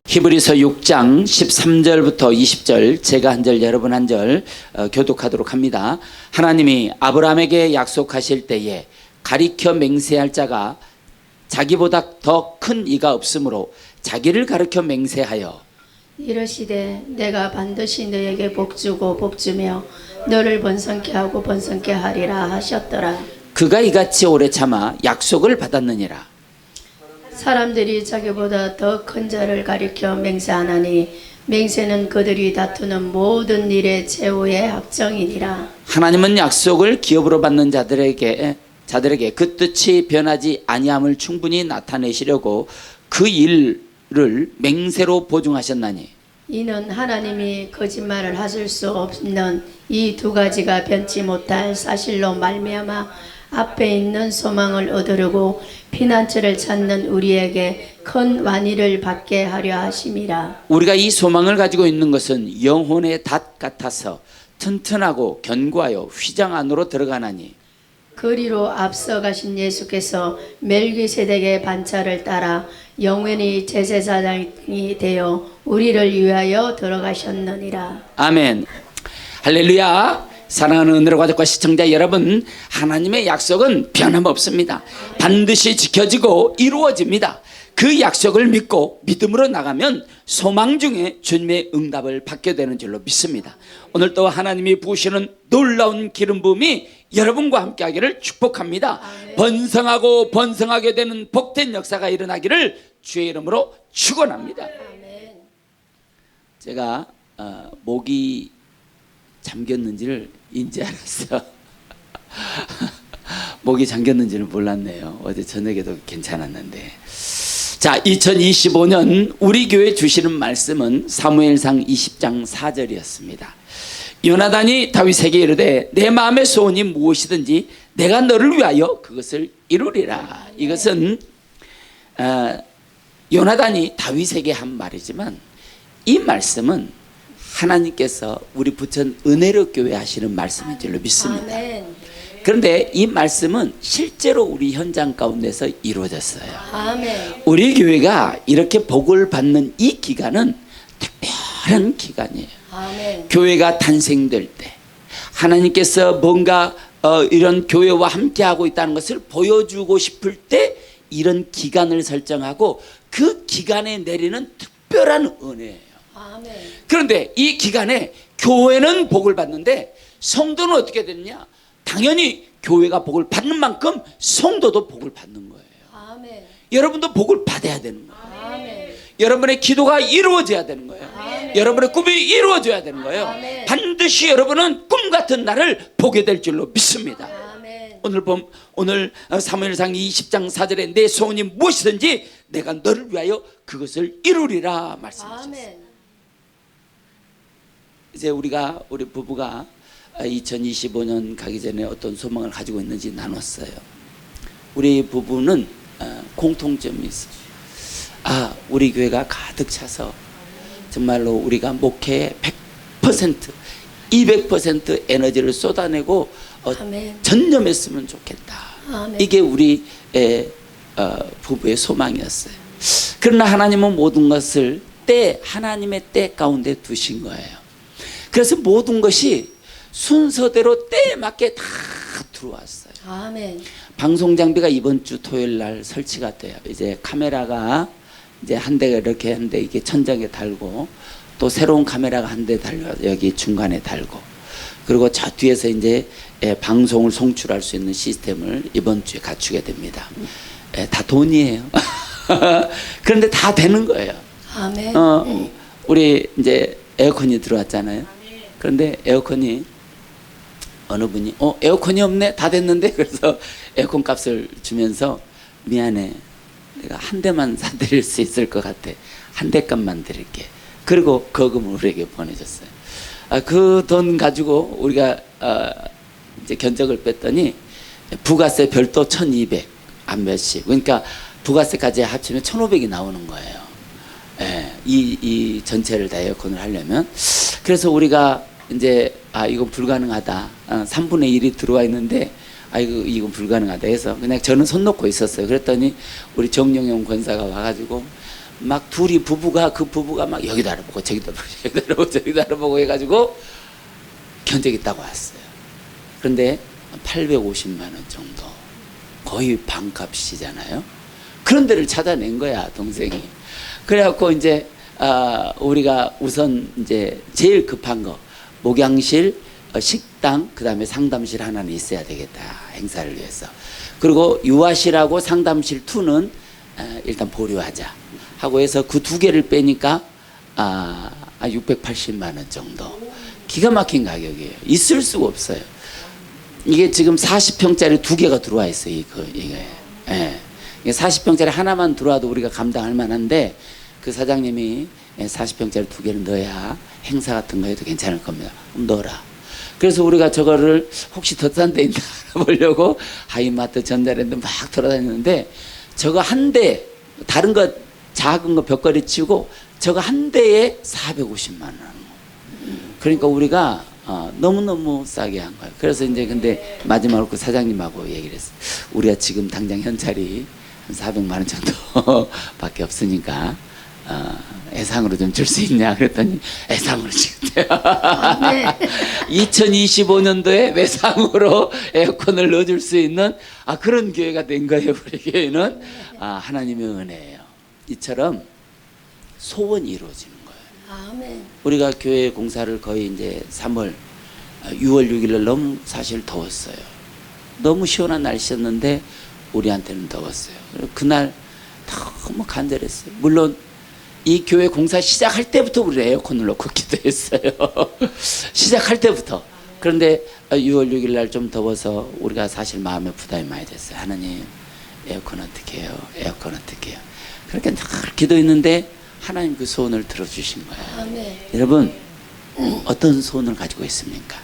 히브리서 6장 13절부터 20절 제가 한 절 여러분 한 절 교독하도록 합니다. 하나님이 아브라함에게 약속하실 때에 가리켜 맹세할 자가 자기보다 더 큰 이가 없으므로 자기를 가리켜 맹세하여 이르시되 내가 반드시 너에게 복주고 복주며 너를 번성케 하고 번성케 하리라 하셨더라. 그가 이같이 오래 참아 약속을 받았느니라. 사람들이 자기보다 더 큰 자를 가리켜 맹세하나니 맹세는 그들이 다투는 모든 일의 최후의 확정이니라. 하나님은 약속을 기업으로 받는 자들에게 그 뜻이 변하지 아니함을 충분히 나타내시려고 그 일을 맹세로 보증하셨나니 이는 하나님이 거짓말을 하실 수 없는 이 두 가지가 변치 못할 사실로 말미암아 앞에 있는 소망을 얻으려고 피난처를 찾는 우리에게 큰 완의를 받게 하려 하심이라. 우리가 이 소망을 가지고 있는 것은 영혼의 닷 같아서 튼튼하고 견고하여 휘장 안으로 들어가나니 그리로 앞서 가신 예수께서 멜기세덱의 반차를 따라 영원히 제사장이 되어 우리를 위하여 들어가셨느니라. 아멘. 할렐루야. 사랑하는 은혜로 가족과 시청자 여러분, 하나님의 약속은 변함없습니다. 반드시 지켜지고 이루어집니다. 그 약속을 믿고 믿음으로 나가면 소망 중에 주님의 응답을 받게 되는 줄로 믿습니다. 오늘 또 하나님이 부으시는 놀라운 기름 부음이 여러분과 함께 하기를 축복합니다. 아멘. 번성하고 번성하게 되는 복된 역사가 일어나기를 주의 이름으로 축원합니다. 아멘. 제가 목이 잠겼는지를 이제 알았어. 목이 잠겼는지는 몰랐네요. 어제 저녁에도 괜찮았는데. 자, 2025년 우리 교회 주시는 말씀은 사무엘상 20장 4절이었습니다. 요나단이 다윗에게 이르되 내 마음의 소원이 무엇이든지 내가 너를 위하여 그것을 이루리라. 이것은 요나단이 다윗에게 한 말이지만 이 말씀은 하나님께서 우리 부천 은혜로 교회 하시는 말씀인 줄로 믿습니다. 아멘. 그런데 이 말씀은 실제로 우리 현장 가운데서 이루어졌어요. 아멘. 우리 교회가 이렇게 복을 받는 이 기간은 특별한 기간이에요. 아멘. 교회가 탄생될 때 하나님께서 뭔가 이런 교회와 함께하고 있다는 것을 보여주고 싶을 때 이런 기간을 설정하고 그 기간에 내리는 특별한 은혜예요. 아멘. 그런데 이 기간에 교회는 복을 받는데 성도는 어떻게 되느냐? 당연히 교회가 복을 받는 만큼 성도도 복을 받는 거예요. 아멘. 여러분도 복을 받아야 되는 거예요. 아멘. 여러분의 기도가 이루어져야 되는 거예요. 아멘. 여러분의 꿈이 이루어져야 되는 거예요. 아멘. 반드시 여러분은 꿈 같은 날을 보게 될 줄로 믿습니다. 아멘. 오늘 사무엘상 20장 4절에 내 소원이 무엇이든지 내가 너를 위하여 그것을 이루리라 말씀하셨어요. 아멘. 이제 우리 부부가 2025년 가기 전에 어떤 소망을 가지고 있는지 나눴어요. 우리 부부는 공통점이 있어요. 우리 교회가 가득 차서 정말로 우리가 목회에 100%, 200% 에너지를 쏟아내고 전념했으면 좋겠다. 아멘. 이게 우리 부부의 소망이었어요. 그러나 하나님은 모든 것을 하나님의 때 가운데 두신 거예요. 그래서 모든 것이 순서대로 때에 맞게 다 들어왔어요. 아멘. 방송 장비가 이번 주 토요일 날 설치가 돼요. 이제 카메라가 이제 한 대가 이렇게 하는데 이게 천장에 달고 또 새로운 카메라가 한 대 달려 여기 중간에 달고 그리고 저 뒤에서 이제 방송을 송출할 수 있는 시스템을 이번 주에 갖추게 됩니다. 다 돈이에요. 그런데 다 되는 거예요. 아멘. 우리 이제 에어컨이 들어왔잖아요. 그런데 에어컨이 어느 분이 에어컨이 없네 다 됐는데 그래서 에어컨 값을 주면서 미안해 내가 한 대만 사드릴 수 있을 것 같아 한 대 값만 드릴게 그리고 거금을 우리에게 보내줬어요. 그 돈 가지고 우리가 이제 견적을 뺐더니 부가세 별도 1200 안 몇씩 그러니까 부가세까지 합치면 1500이 나오는 거예요. 이 전체를 다 에어컨을 하려면 그래서 우리가 이제 이건 불가능하다 3분의 1이 들어와 있는데 아이고 이건 불가능하다 해서 그냥 저는 손 놓고 있었어요. 그랬더니 우리 정영용 권사가 와가지고 막 둘이 부부가 막 여기도 알아보고 저기도 알아보고 저기도 알아보고 저기도 알아보고 해가지고 견적이 딱 왔어요. 그런데 850만 원 정도, 거의 반값이잖아요. 그런 데를 찾아낸 거야 동생이. 그래갖고 이제 우리가 우선 이제 제일 급한 거 목양실, 식당, 그 다음에 상담실 하나는 있어야 되겠다 행사를 위해서. 그리고 유아실하고 상담실 2는 일단 보류하자 하고 해서 그 2개를 빼니까 680만 원 정도. 기가 막힌 가격이에요. 있을 수가 없어요. 이게 지금 40평짜리 2개가 들어와 있어요. 이게. 예. 40평짜리 하나만 들어와도 우리가 감당할 만한데 그 사장님이 40평짜리 2개를 넣어야 행사 같은 거 해도 괜찮을 겁니다. 그럼 넣어라. 그래서 우리가 저거를 혹시 더 싼 데 있나 알아보려고 하이마트, 전자랜드 막 돌아다녔는데 저거 한 대, 다른 거 작은 거 벽걸이 치우고 저거 한 대에 450만 원. 그러니까 우리가 너무너무 싸게 한 거예요. 그래서 이제 근데 마지막으로 그 사장님하고 얘기를 했어요. 우리가 지금 당장 현찰이 한 400만 원 정도 밖에 없으니까 애상으로 좀 줄 수 있냐 그랬더니 애상으로 주겠대요. 네. 2025년도에 외상으로 에어컨을 넣어줄 수 있는 그런 교회가 된 거예요. 우리 교회는 하나님의 은혜예요. 이처럼 소원이 이루어지는 거예요. 아멘. 우리가 교회 공사를 거의 이제 6월 6일 날 너무 사실 더웠어요. 너무 시원한 날씨였는데 우리한테는 더웠어요. 그날 너무 간절했어요. 물론 이 교회 공사 시작할 때부터 우리 에어컨을 놓고 기도했어요. 시작할 때부터. 그런데 6월 6일 날 좀 더워서 우리가 사실 마음에 부담이 많이 됐어요. 하나님 에어컨 어떻게 해요? 에어컨 어떻게 해요? 그렇게 늘 기도했는데 하나님 그 소원을 들어주신 거예요. 아멘. 여러분 어떤 소원을 가지고 있습니까?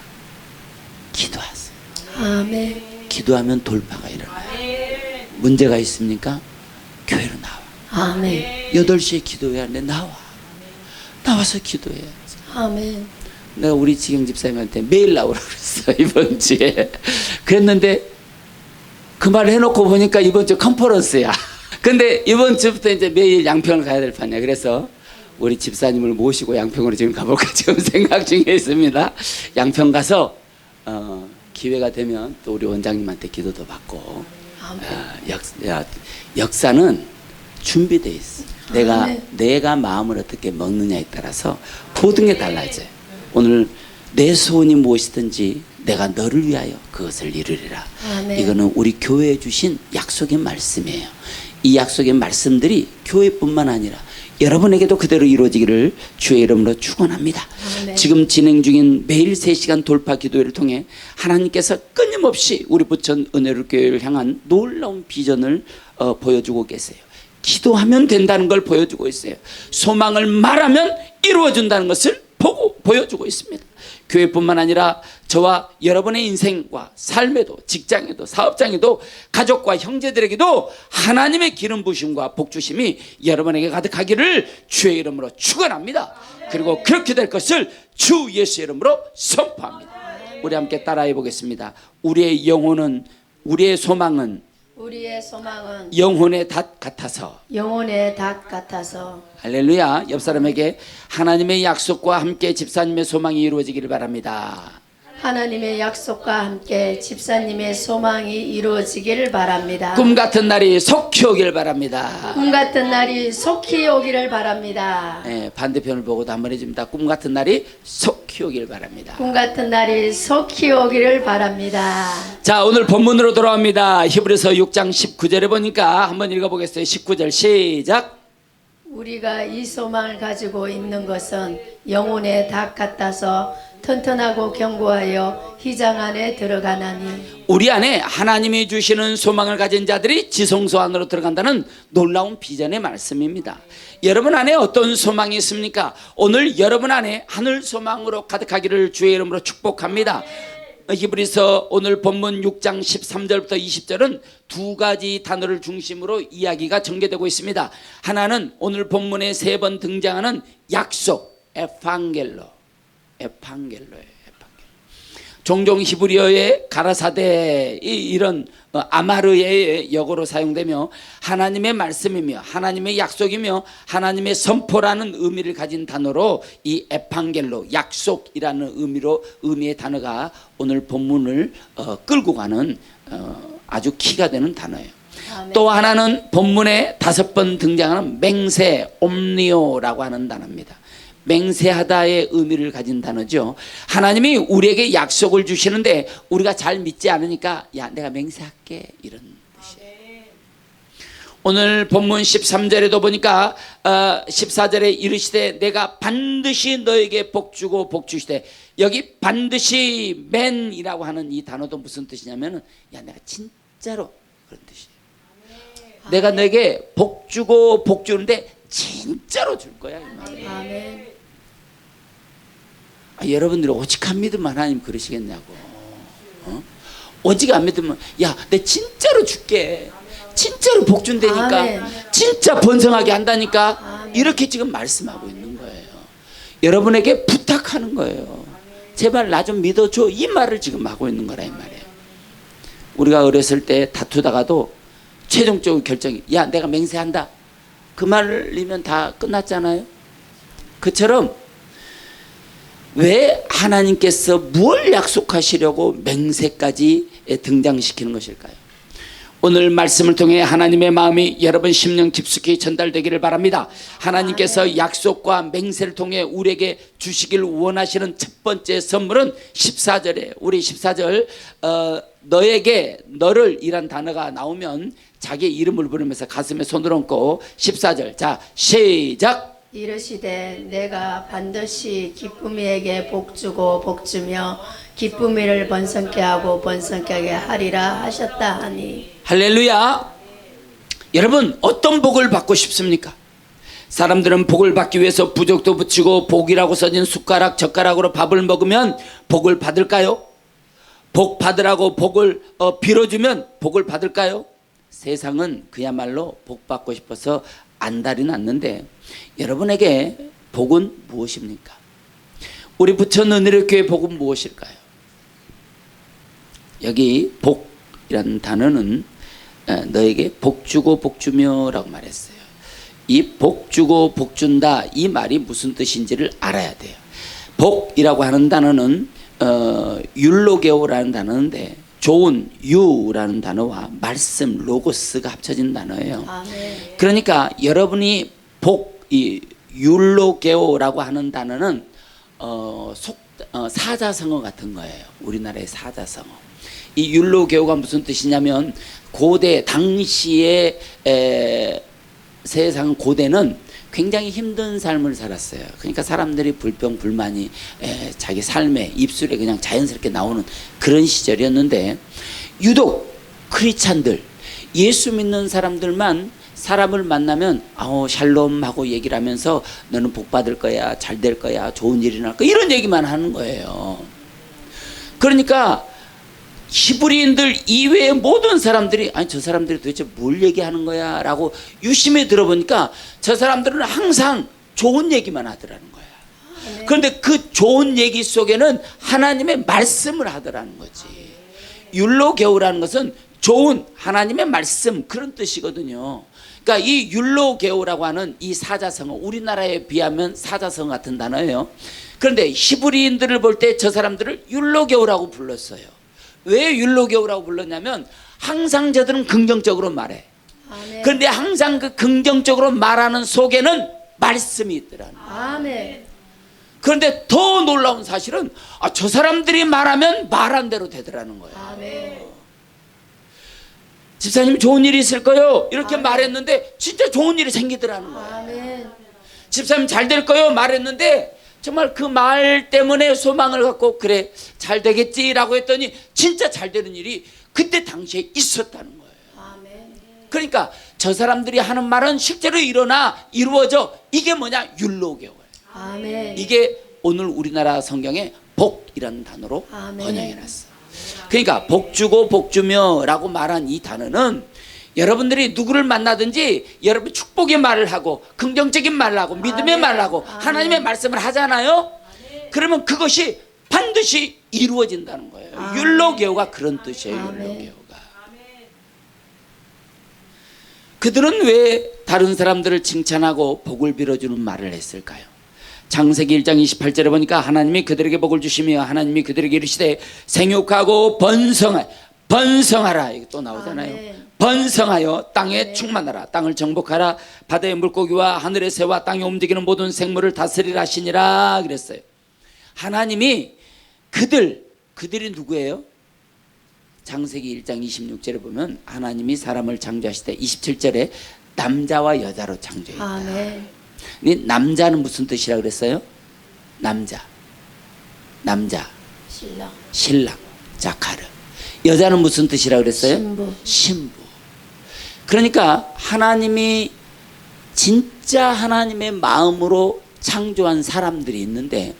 기도하세요. 아멘. 기도하면 돌파가 일어나요. 문제가 있습니까? 교회로 나와. 아멘. 8시에 기도해야 하는데 나와서 기도해야지. 아멘. 내가 우리 지경 집사님한테 매일 나오라고 그랬어 이번 주에. 그랬는데 그 말 해놓고 보니까 이번 주 컨퍼런스야. 근데 이번 주부터 이제 매일 양평을 가야 될 판이야. 그래서 우리 집사님을 모시고 양평으로 지금 가볼까 지금 생각 중에 있습니다. 양평 가서 기회가 되면 또 우리 원장님한테 기도도 받고. 역사는 준비돼 있어. 내가 마음을 어떻게 먹느냐에 따라서 모든 게 달라져요. 오늘 내 소원이 무엇이든지 내가 너를 위하여 그것을 이루리라. 아멘. 이거는 우리 교회에 주신 약속의 말씀이에요. 이 약속의 말씀들이 교회뿐만 아니라 여러분에게도 그대로 이루어지기를 주의 이름으로 축원합니다. 아멘. 지금 진행 중인 매일 3시간 돌파 기도회를 통해 하나님께서 끊임없이 우리 부천 은혜로 교회를 향한 놀라운 비전을 보여주고 계세요. 기도하면 된다는 걸 보여주고 있어요. 소망을 말하면 이루어진다는 것을 보여주고 있습니다. 교회뿐만 아니라 저와 여러분의 인생과 삶에도 직장에도 사업장에도 가족과 형제들에게도 하나님의 기름 부으심과 복주심이 여러분에게 가득하기를 주의 이름으로 축원합니다. 그리고 그렇게 될 것을 주 예수 이름으로 선포합니다. 우리 함께 따라해 보겠습니다. 우리의 영혼은, 우리의 소망은 우리의 소망은 영혼의 닷 같아서. 영혼의 닷 같아서. 할렐루야. 옆 사람에게 하나님의 약속과 함께 집사님의 소망이 이루어지기를 바랍니다. 하나님의 약속과 함께 집사님의 소망이 이루어지기를 바랍니다. 꿈 같은 날이 속히 오길 바랍니다. 꿈 같은 날이 속히 오기를 바랍니다. 네, 반대편을 보고도 한번 해줍니다. 꿈 같은 날이 속히 오길 바랍니다. 꿈 같은 날이 속히 오기를 바랍니다. 자, 오늘 본문으로 돌아옵니다. 히브리서 6장 19절에 보니까 한번 읽어보겠어요. 19절 시작. 우리가 이 소망을 가지고 있는 것은 영혼의 닭 같아서 튼튼하고 견고하여 휘장 안에 들어가나니. 우리 안에 하나님이 주시는 소망을 가진 자들이 지성소 안으로 들어간다는 놀라운 비전의 말씀입니다. 여러분 안에 어떤 소망이 있습니까? 오늘 여러분 안에 하늘 소망으로 가득하기를 주의 이름으로 축복합니다. 히브리서 오늘 본문 6장 13절부터 20절은 2가지 단어를 중심으로 이야기가 전개되고 있습니다. 하나는 오늘 본문에 3번 등장하는 약속, 에판겔로예요. 종종 히브리어의 가라사데 이런 아마르의 역어로 사용되며 하나님의 말씀이며 하나님의 약속이며 하나님의 선포라는 의미를 가진 단어로 이 에판겔로 약속이라는 의미의 단어가 오늘 본문을 끌고 가는 아주 키가 되는 단어예요. 아멘. 또 하나는 본문에 5번 등장하는 맹세 옴니오라고 하는 단어입니다. 맹세하다의 의미를 가진 단어죠. 하나님이 우리에게 약속을 주시는데 우리가 잘 믿지 않으니까 야 내가 맹세할게 이런 뜻이에요. 오늘 본문 13절에도 보니까 14절에 이르시되 내가 반드시 너에게 복주고 복주시되 여기 반드시 맨이라고 하는 이 단어도 무슨 뜻이냐면 야 내가 진짜로 그런 뜻이에요. 내가 너에게 복주고 복주는데 진짜로 줄 거야 이 말이에요. 아멘. 여러분들이 오직 안 믿으면 하나님 그러시겠냐고. 오직 안 믿으면 야 내 진짜로 줄게, 진짜로 복 준다니까, 아멘. 진짜 번성하게 한다니까. 아멘. 이렇게 지금 말씀하고 있는 거예요. 여러분에게 부탁하는 거예요. 제발 나 좀 믿어줘 이 말을 지금 하고 있는 거라 이 말이에요. 우리가 어렸을 때 다투다가도 최종적으로 결정이 야 내가 맹세한다 그 말이면 다 끝났잖아요. 그처럼 왜 하나님께서 뭘 약속하시려고 맹세까지 등장시키는 것일까요? 오늘 말씀을 통해 하나님의 마음이 여러분 심령 깊숙이 전달되기를 바랍니다. 하나님께서 약속과 맹세를 통해 우리에게 주시길 원하시는 첫 번째 선물은 14절에 우리 14절 너에게 너를 이란 단어가 나오면 자기의 이름을 부르면서 가슴에 손을 얹고 14절 자 시작. 이르시되 내가 반드시 기쁨이에게 복주고 복주며 기쁨이를 번성케 하고 번성케 하리라 하셨다 하니. 할렐루야. 여러분 어떤 복을 받고 싶습니까? 사람들은 복을 받기 위해서 부적도 붙이고 복이라고 써진 숟가락 젓가락으로 밥을 먹으면 복을 받을까요? 복 받으라고 복을 빌어주면 복을 받을까요? 세상은 그야말로 복 받고 싶어서 안달이 났는데 여러분에게 복은 무엇입니까? 우리 부천 은혜롭교회 복은 무엇일까요? 여기 복이라는 단어는 너에게 복주고 복주며라고 말했어요. 이 복주고 복준다 이 말이 무슨 뜻인지를 알아야 돼요. 복이라고 하는 단어는 율로게오라는 단어인데 좋은 유라는 단어와 말씀 로고스가 합쳐진 단어예요. 아멘. 그러니까 여러분이 이 율로게오라고 하는 단어는 사자성어 같은 거예요. 우리나라의 사자성어. 이 율로게오가 무슨 뜻이냐면 고대 당시에 세상 고대는 굉장히 힘든 삶을 살았어요. 그러니까 사람들이 불평불만이 자기 삶에 입술에 그냥 자연스럽게 나오는 그런 시절이었는데 유독 크리스찬들 예수 믿는 사람들만 사람을 만나면 샬롬 하고 얘기를 하면서 너는 복 받을 거야, 잘 될 거야, 좋은 일이 날 거야 이런 얘기만 하는 거예요. 그러니까 히브리인들 이외의 모든 사람들이 아니 저 사람들이 도대체 뭘 얘기하는 거야 라고 유심히 들어보니까 저 사람들은 항상 좋은 얘기만 하더라는 거야. 그런데 그 좋은 얘기 속에는 하나님의 말씀을 하더라는 거지. 율로게오라는 것은 좋은 하나님의 말씀 그런 뜻이거든요. 그러니까 이 율로게오라고 하는 이 사자성어 우리나라에 비하면 사자성어 같은 단어예요. 그런데 히브리인들을 볼 때 저 사람들을 율로게오라고 불렀어요. 왜 율로게오라고 불렀냐면 항상 저들은 긍정적으로 말해. 아멘. 그런데 항상 그 긍정적으로 말하는 속에는 말씀이 있더라는 거예요. 아멘. 그런데 더 놀라운 사실은 저 사람들이 말하면 말한 대로 되더라는 거예요. 아멘. 집사님 좋은 일이 있을 거요 이렇게 아멘. 말했는데 진짜 좋은 일이 생기더라는 거예요. 아멘. 집사님 잘 될 거요 말했는데 정말 그 말 때문에 소망을 갖고 그래 잘 되겠지라고 했더니 진짜 잘 되는 일이 그때 당시에 있었다는 거예요. 아멘. 그러니까 저 사람들이 하는 말은 실제로 이루어져. 이게 뭐냐? 율로게오예요. 아멘. 이게 오늘 우리나라 성경에 복이라는 단어로 아멘. 번역해놨어. 그러니까 복주고 복주며라고 말한 이 단어는 여러분들이 누구를 만나든지 여러분 축복의 말을 하고 긍정적인 말을 하고 믿음의 아멘. 말을 하고 아멘. 하나님의 말씀을 하잖아요. 그러면 그것이 반드시 이루어진다는 거예요. 아멘. 율로교가 그런 뜻이에요. 아멘. 율로교가. 그들은 왜 다른 사람들을 칭찬하고 복을 빌어주는 말을 했을까요? 창세기 1장 28절에 보니까 하나님이 그들에게 복을 주시며 하나님이 그들에게 이르시되 생육하고 번성하라. 이게 또 나오잖아요. 아멘. 번성하여 땅에 아멘. 충만하라. 땅을 정복하라. 바다의 물고기와 하늘의 새와 땅에 움직이는 모든 생물을 다스리라 하시니라 그랬어요. 하나님이 그들이 누구예요? 창세기 1장 26절에 보면 하나님이 사람을 창조하실 때 27절에 남자와 여자로 창조했다. 아멘. 이 남자는 무슨 뜻이라 그랬어요? 남자 신랑 자카르. 여자는 무슨 뜻이라 그랬어요? 신부. 그러니까 하나님이 진짜 하나님의 마음으로 창조한 사람들이 있는데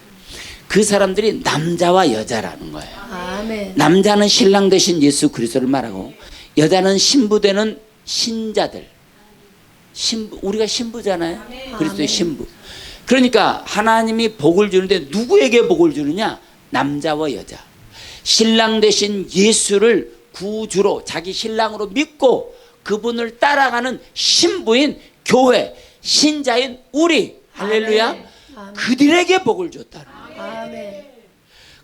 그 사람들이 남자와 여자라는 거예요. 아멘. 남자는 신랑 되신 예수 그리스도를 말하고 여자는 신부 되는 신자들. 우리가 신부잖아요. 그리스도의 신부. 그러니까 하나님이 복을 주는데 누구에게 복을 주느냐? 남자와 여자. 신랑 되신 예수를 구주로 자기 신랑으로 믿고 그분을 따라가는 신부인 교회, 신자인 우리, 할렐루야. 아멘. 그들에게 복을 줬다는 거예요. 아멘.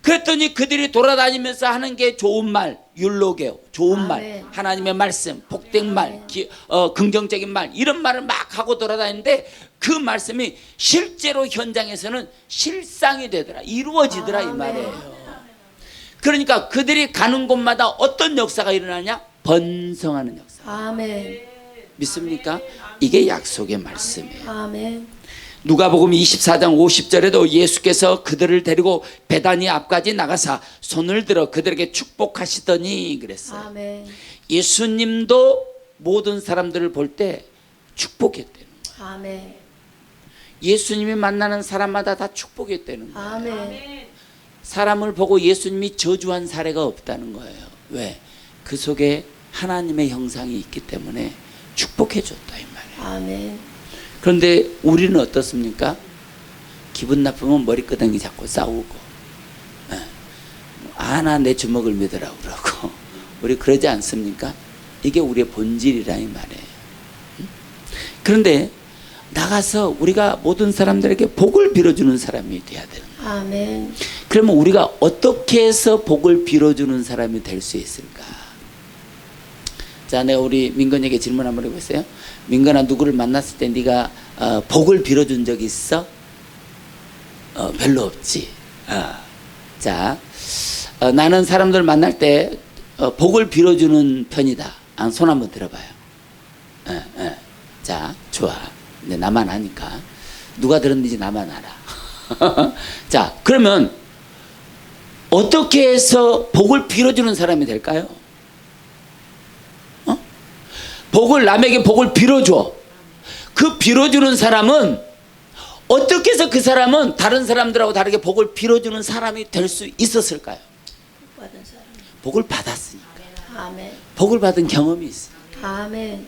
그랬더니 그들이 돌아다니면서 하는 게 좋은 말, 율로교, 좋은 말, 아멘. 하나님의 말씀, 복된 말, 긍정적인 말, 이런 말을 막 하고 돌아다니는데 그 말씀이 실제로 현장에서는 실상이 되더라, 이루어지더라. 이 아멘. 말이에요. 그러니까 그들이 가는 곳마다 어떤 역사가 일어나냐? 번성하는 역사. 아멘. 믿습니까? 이게 약속의 말씀이에요. 아멘. 누가복음 24장 50절에도 예수께서 그들을 데리고 베다니 앞까지 나가사 손을 들어 그들에게 축복하시더니 그랬어요. 아멘. 예수님도 모든 사람들을 볼 때 축복했다는 거예요. 아멘. 예수님이 만나는 사람마다 다 축복했다는 거예요. 아멘. 사람을 보고 예수님이 저주한 사례가 없다는 거예요. 왜? 그 속에 하나님의 형상이 있기 때문에 축복해 줬다 이 말이에요. 아멘. 그런데 우리는 어떻습니까? 기분 나쁘면 머리끄덩이 잡고 싸우고, 나 내 주먹을 믿으라고 그러고, 우리 그러지 않습니까? 이게 우리의 본질이라 이 말이에요. 그런데 나가서 우리가 모든 사람들에게 복을 빌어주는 사람이 돼야 되는 거예요. 아멘. 그러면 우리가 어떻게 해서 복을 빌어주는 사람이 될 수 있을까? 자, 내가 우리 민건에게 질문 한번 해보세요. 민건아, 누구를 만났을 때 네가 복을 빌어준 적 있어? 별로 없지. 자, 나는 사람들 만날 때 복을 빌어주는 편이다. 손 한번 들어봐요. 자, 좋아. 근데 나만 아니까. 누가 들었는지 나만 알아. 자, 그러면 어떻게 해서 복을 빌어주는 사람이 될까요? 남에게 복을 빌어줘. 그 빌어주는 사람은 어떻게 해서 그 사람은 다른 사람들하고 다르게 복을 빌어주는 사람이 될 수 있었을까요? 받은 사람. 복을 받았으니까. 아멘. 복을 받은 경험이 있으니까. 아멘.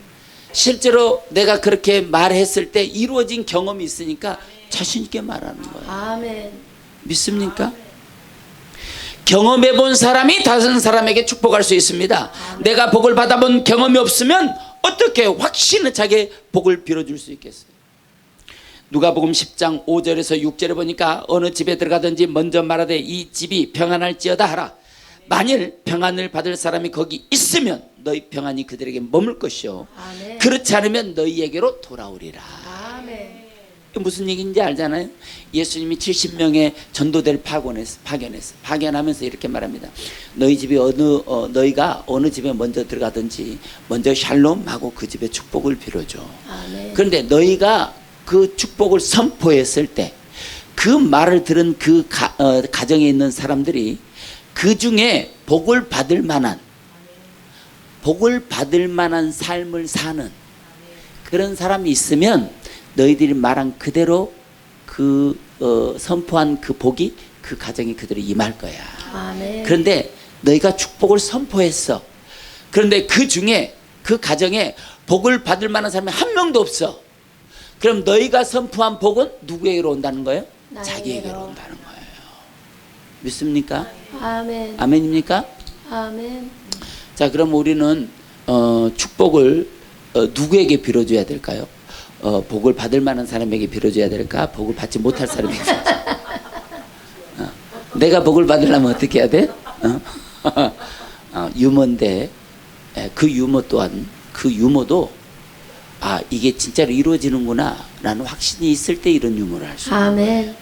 실제로 내가 그렇게 말했을 때 이루어진 경험이 있으니까 자신 있게 말하는 거예요. 아멘. 믿습니까? 경험해 본 사람이 다른 사람에게 축복할 수 있습니다. 내가 복을 받아본 경험이 없으면 어떻게 확신을 차게 복을 빌어줄 수 있겠어요? 누가복음 10장 5절에서 6절에 보니까 어느 집에 들어가든지 먼저 말하되 이 집이 평안할지어다 하라. 만일 평안을 받을 사람이 거기 있으면 너희 평안이 그들에게 머물 것이요 아멘. 그렇지 않으면 너희에게로 돌아오리라. 아멘. 무슨 얘기인지 알잖아요. 예수님이 70명의 전도대를 파견하면서 이렇게 말합니다. 너희 집이 너희가 어느 집에 먼저 들어가든지 먼저 샬롬하고 그 집에 축복을 빌어줘. 아멘. 그런데 너희가 그 축복을 선포했을 때 그 말을 들은 그 가정에 있는 사람들이 그 중에 복을 받을 만한 삶을 사는 그런 사람이 있으면 너희들이 말한 그대로 그 선포한 그 복이 그 가정에 그대로 임할 거야. 아멘. 그런데 너희가 축복을 선포했어. 그런데 그 중에 그 가정에 복을 받을 만한 사람이 한 명도 없어. 그럼 너희가 선포한 복은 누구에게로 온다는 거예요? 나에게로. 자기에게로 온다는 거예요. 믿습니까? 아멘. 아멘입니까? 아멘. 자, 그럼 우리는 축복을 누구에게 빌어줘야 될까요? 복을 받을 만한 사람에게 빌어줘야 될까? 복을 받지 못할 사람에게 빌어줘야 내가 복을 받으려면 어떻게 해야 돼? 유머인데 그 유머 또한 그 유머도 이게 진짜로 이루어지는구나 라는 확신이 있을 때 이런 유머를 할 수 있어요. 아멘.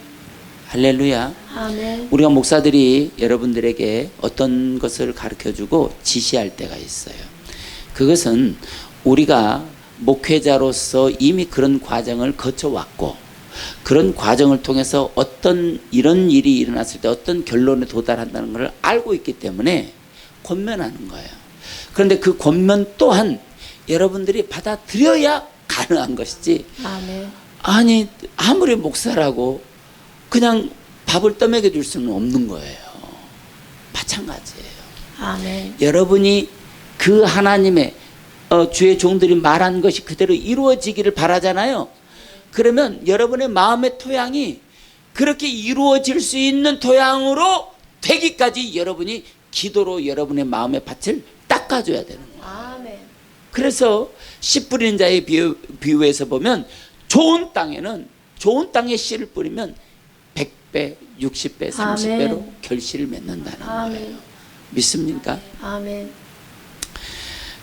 할렐루야. 아멘. 우리가 목사들이 여러분들에게 어떤 것을 가르쳐주고 지시할 때가 있어요. 그것은 우리가 목회자로서 이미 그런 과정을 거쳐왔고 그런 과정을 통해서 어떤 이런 일이 일어났을 때 어떤 결론에 도달한다는 걸 알고 있기 때문에 권면하는 거예요. 그런데 그 권면 또한 여러분들이 받아들여야 가능한 것이지. 아멘. 아니 아무리 목사라고 그냥 밥을 떠먹여 줄 수는 없는 거예요. 마찬가지예요. 아멘. 여러분이 그 하나님의 주의 종들이 말한 것이 그대로 이루어지기를 바라잖아요. 그러면 여러분의 마음의 토양이 그렇게 이루어질 수 있는 토양으로 되기까지 여러분이 기도로 여러분의 마음의 밭을 닦아줘야 되는 거예요. 아멘. 그래서 씨 뿌리는 자의 비유에서 보면 좋은 땅에 씨를 뿌리면 100배, 60배, 30배로 아멘. 결실을 맺는다는 아멘. 거예요. 믿습니까? 아멘.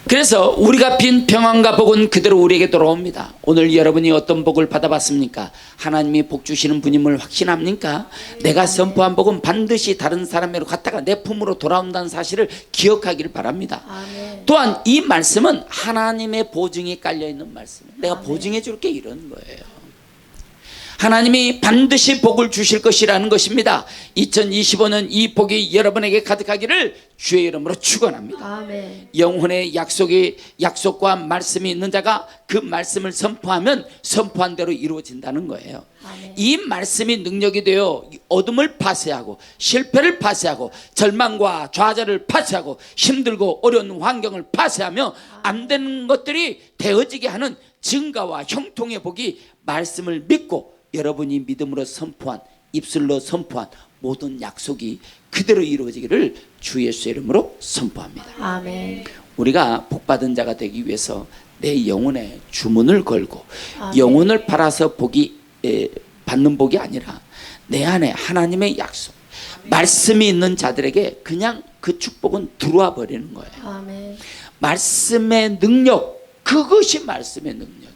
그래서 우리가 빈 평안과 복은 그대로 우리에게 돌아옵니다. 오늘 여러분이 어떤 복을 받아봤습니까? 하나님이 복 주시는 분임을 확신합니까? 내가 선포한 복은 반드시 다른 사람에게로 갔다가 내 품으로 돌아온다는 사실을 기억하기를 바랍니다. 아멘. 또한 이 말씀은 하나님의 보증이 깔려있는 말씀이에요. 내가 아멘. 보증해 줄게 이런 거예요. 하나님이 반드시 복을 주실 것이라는 것입니다. 2025년 이 복이 여러분에게 가득하기를 주의 이름으로 축원합니다. 아멘. 영혼의 약속과 말씀이 있는 자가 그 말씀을 선포하면 선포한 대로 이루어진다는 거예요. 아멘. 이 말씀이 능력이 되어 어둠을 파쇄하고 실패를 파쇄하고 절망과 좌절을 파쇄하고 힘들고 어려운 환경을 파쇄하며 안 되는 것들이 되어지게 하는 증가와 형통의 복이 말씀을 믿고 여러분이 믿음으로 선포한 입술로 선포한 모든 약속이 그대로 이루어지기를 주 예수의 이름으로 선포합니다. 아멘. 우리가 복받은 자가 되기 위해서 내 영혼에 주문을 걸고 아멘. 영혼을 팔아서 받는 복이 아니라 내 안에 하나님의 약속 말씀이 있는 자들에게 그냥 그 축복은 들어와 버리는 거예요. 아멘. 말씀의 능력, 그것이 말씀의 능력이에요.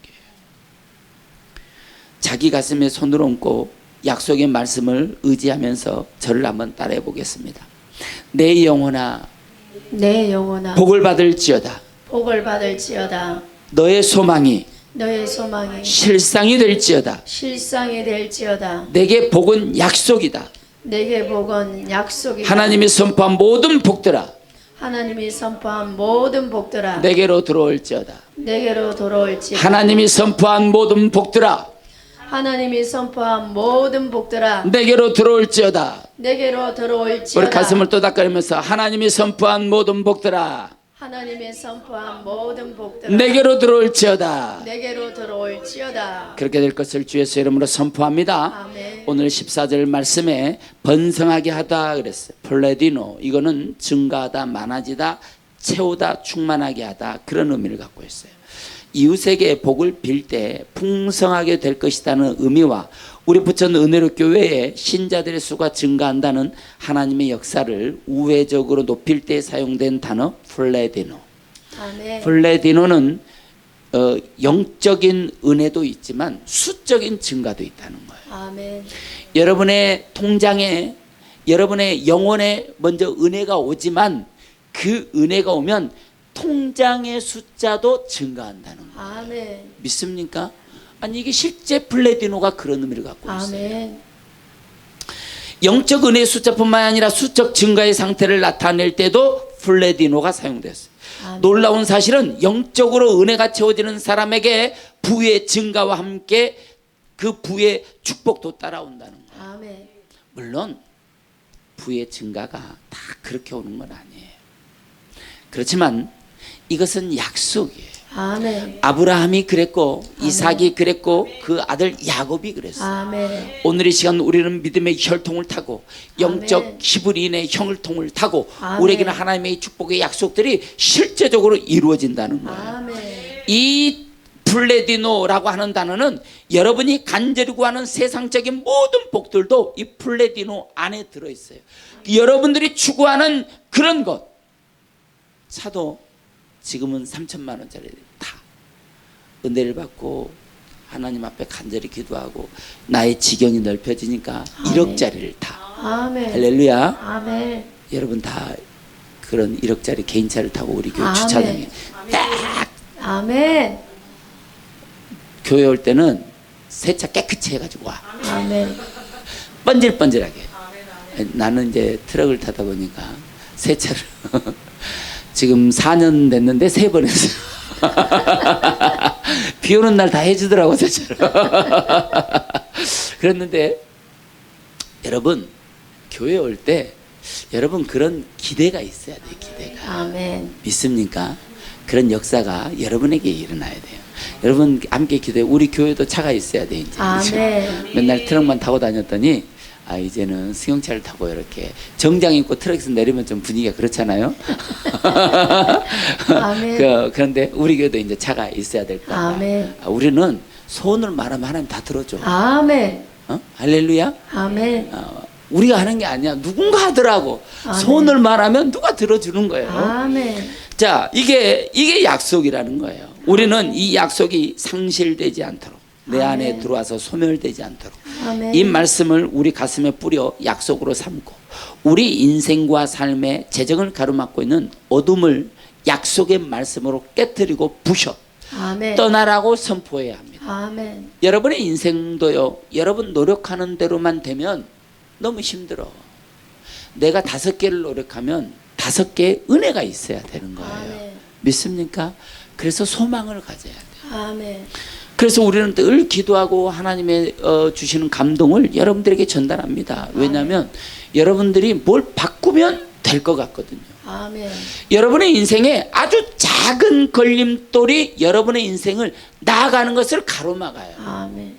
자기 가슴에 손을 얹고 약속의 말씀을 의지하면서 저를 한번 따라해 보겠습니다. 내 영혼아 내 영혼아 복을 받을지어다. 복을 받을지어다. 너의 소망이 너의 소망이 실상이 될지어다. 실상이 될지어다. 내게 복은 약속이다. 내게 복은 약속이다. 하나님이 선포한 모든 복들아 하나님이 선포한 모든 복들아 내게로 들어올지어다. 내게로 돌아올지어다. 하나님이 선포한 모든 복들아 하나님이 선포한 모든 복들아 내게로 들어올지어다. 내게로 들어올지어다. 우리 가슴을 또 닦아내면서 하나님이 선포한 모든 복들아 하나님이 선포한 모든 복들아 내게로 들어올지어다. 내게로 들어올지어다. 그렇게 될 것을 주 예수의 이름으로 선포합니다. 아멘. 오늘 14절 말씀에 번성하게 하다 그랬어요. 플레디노, 이거는 증가하다, 많아지다, 채우다, 충만하게 하다, 그런 의미를 갖고 있어요. 이웃에게 복을 빌 때 풍성하게 될 것이라는 의미와 우리 부천 은혜로 교회의 신자들의 수가 증가한다는 하나님의 역사를 우회적으로 높일 때 사용된 단어 플레디노. 아멘. 플레디노는 영적인 은혜도 있지만 수적인 증가도 있다는 거예요. 아멘. 여러분의 통장에 여러분의 영혼에 먼저 은혜가 오지만 그 은혜가 오면 통장의 숫자도 증가한다는 거예요. 아멘. 믿습니까? 아니 이게 실제 플레디노가 그런 의미를 갖고 있어요. 아멘. 영적 은혜의 숫자뿐만 아니라 수적 증가의 상태를 나타낼 때도 플레디노가 사용됐어요. 아멘. 놀라운 사실은 영적으로 은혜가 채워지는 사람에게 부의 증가와 함께 그 부의 축복도 따라온다는 거예요. 아멘. 물론 부의 증가가 다 그렇게 오는 건 아니에요. 그렇지만 이것은 약속이에요. 아멘. 아브라함이 그랬고 이삭이 그랬고 그 아들 야곱이 그랬어요. 아멘. 오늘 이 시간 우리는 믿음의 혈통을 타고 영적 아멘. 히브리인의 혈통을 타고 아멘. 우리에게는 하나님의 축복의 약속들이 실제적으로 이루어진다는 거예요. 아멘. 이 플레디노라고 하는 단어는 여러분이 간절히 구하는 세상적인 모든 복들도 이 플레디노 안에 들어있어요. 여러분들이 추구하는 그런 것, 차도 지금은 3천만 원짜리 다 은혜를 받고 하나님 앞에 간절히 기도하고 나의 지경이 넓혀지니까 아멘. 1억짜리를 타. 아멘. 할렐루야. 아멘. 여러분 다 그런 1억짜리 개인차를 타고 우리 교회 아멘. 주차장에 딱 아멘. 교회 올 때는 세차 깨끗이 해가지고 와. 아멘. 번질번질하게. 나는 이제 트럭을 타다 보니까 세차를 지금 4년 됐는데 3번 했어요. 비 오는 날 다 해주더라고 세차를. 그랬는데 여러분 교회 올 때 여러분 그런 기대가 있어야 돼요. 기대가. 아멘. 믿습니까? 그런 역사가 여러분에게 일어나야 돼요. 여러분 함께 기도해. 우리 교회도 차가 있어야 돼 이제. 아멘. 맨날 트럭만 타고 다녔더니 이제는 승용차를 타고 이렇게 정장 입고 트럭에서 내리면 좀 분위기가 그렇잖아요. 아멘. 그런데 우리 교회도 이제 차가 있어야 될 거야. 아멘. 우리는 소원을 말하면 하나님 다 들어줘. 아멘. 할렐루야. 아멘. 우리가 하는 게 아니야. 누군가 하더라고. 아멘. 소원을 말하면 누가 들어주는 거예요. 아멘. 자, 이게 약속이라는 거예요. 우리는 이 약속이 상실되지 않도록 내 안에 아멘. 들어와서 소멸되지 않도록 아멘. 이 말씀을 우리 가슴에 뿌려 약속으로 삼고 우리 인생과 삶의 재정을 가로막고 있는 어둠을 약속의 말씀으로 깨뜨리고 부셔 아멘. 떠나라고 선포해야 합니다. 아멘. 여러분의 인생도요, 여러분 노력하는 대로만 되면 너무 힘들어. 내가 5개를 노력하면 5개의 은혜가 있어야 되는 거예요. 아멘. 믿습니까? 그래서 소망을 가져야 돼요. 아멘. 그래서 우리는 늘 기도하고 하나님의 주시는 감동을 여러분들에게 전달합니다. 왜냐하면 여러분들이 뭘 바꾸면 될 것 같거든요. 아멘. 여러분의 인생에 아주 작은 걸림돌이 여러분의 인생을 나아가는 것을 가로막아요. 아멘.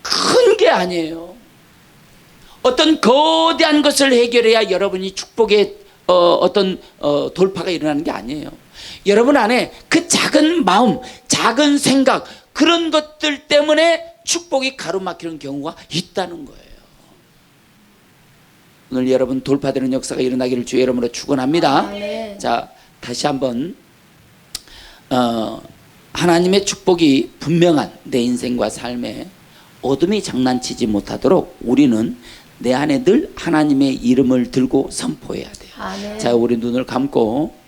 큰 게 아니에요. 어떤 거대한 것을 해결해야 여러분이 축복의 돌파가 일어나는 게 아니에요. 여러분 안에 그 작은 마음, 작은 생각, 그런 것들 때문에 축복이 가로막히는 경우가 있다는 거예요. 오늘 여러분 돌파되는 역사가 일어나기를 주의 이름으로 축원합니다. 아멘. 자, 다시 한번 하나님의 축복이 분명한 내 인생과 삶에 어둠이 장난치지 못하도록 우리는 내 안에 늘 하나님의 이름을 들고 선포해야 돼요. 아멘. 자, 우리 눈을 감고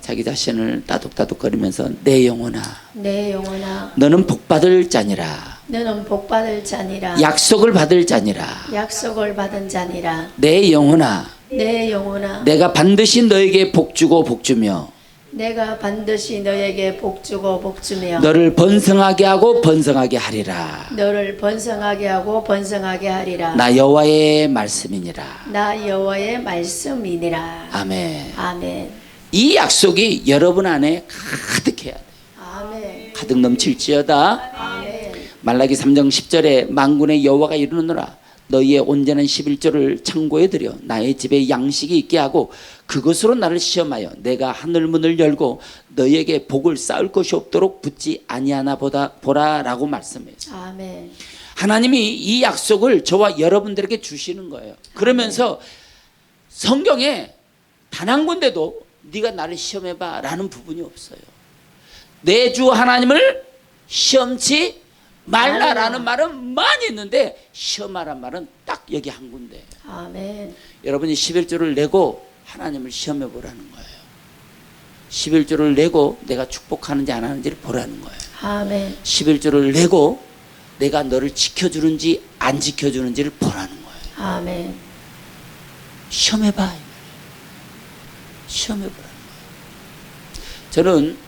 자기 자신을 따독따독거리면서 내 영혼아, 내 영혼아, 너는 복받을 자니라. 너는 복받을 자니라. 약속을 받을 자니라. 약속을 받은 자니라. 내 영혼아, 내 영혼아, 내가 반드시 너에게 복주고 복주며 내가 반드시 너에게 복주고 복주며 너를 번성하게 하고 번성하게 하리라. 너를 번성하게 하고 번성하게 하리라. 나 여호와의 말씀이니라. 나 여호와의 말씀이니라. 아멘. 아멘. 이 약속이 여러분 안에 가득해야 돼. 아멘. 가득 넘칠지어다. 아멘. 말라기 3장 10절에 만군의 여호와가 이르노라. 너희의 온전한 11조를 창고에 들여 나의 집에 양식이 있게 하고 그것으로 나를 시험하여 내가 하늘문을 열고 너희에게 복을 쌓을 것이 없도록 붙지 아니하나 보라라고 말씀해요. 아멘. 하나님이 이 약속을 저와 여러분들에게 주시는 거예요. 그러면서 성경에 단 한 군데도 네가 나를 시험해봐 라는 부분이 없어요. 내 주 하나님을 시험치 말라라는 말은 많이 있는데 시험하란 말은 딱 여기 한 군데예요. 아멘. 여러분이 11조를 내고 하나님을 시험해 보라는 거예요. 11조를 내고 내가 축복하는지 안 하는지를 보라는 거예요. 아멘. 11조를 내고 내가 너를 지켜주는지 안 지켜주는지를 보라는 거예요. 아멘. 시험해봐. 시험해보라는 거예요. 저는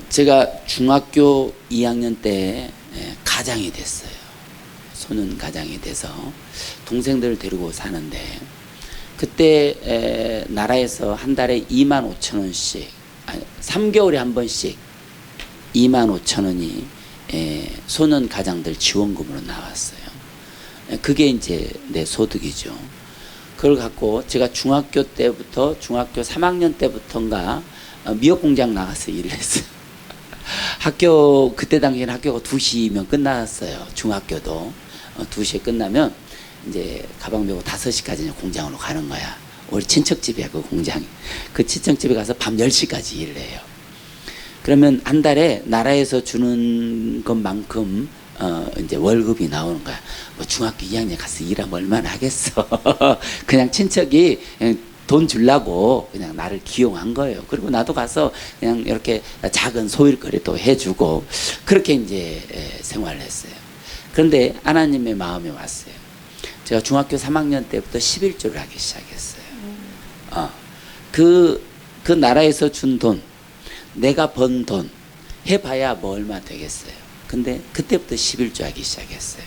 제가 중학교 2학년 때 가장이 됐어요. 소년 가장이 돼서 동생들을 데리고 사는데 그때 나라에서 한 달에 25,000원씩 3개월에 한 번씩 25,000원이 소년 가장들 지원금으로 나왔어요. 그게 이제 내 소득이죠. 그걸 갖고 제가 중학교 3학년 때부터인가 미역 공장 나가서 일을 했어요. 학교 그때 당시에는 학교가 2시면 끝났어요. 중학교도 2시에 끝나면 이제 가방 메고 5시까지 공장으로 가는 거야. 우리 친척집이야 그 공장이. 그 친척집에 가서 밤 10시까지 일을 해요. 그러면 한 달에 나라에서 주는 것만큼 이제 월급이 나오는 거야. 뭐 중학교 2학년 가서 일하면 얼마나 하겠어. 그냥 친척이 돈 주려고 그냥 나를 기용한 거예요. 그리고 나도 가서 그냥 이렇게 작은 소일거리도 해주고 그렇게 이제 생활을 했어요. 그런데 하나님의 마음이 왔어요. 제가 중학교 3학년 때부터 11조를 하기 시작했어요. 그 나라에서 준 돈, 내가 번 돈 해봐야 뭐 얼마 되겠어요. 근데 그때부터 11조 하기 시작했어요.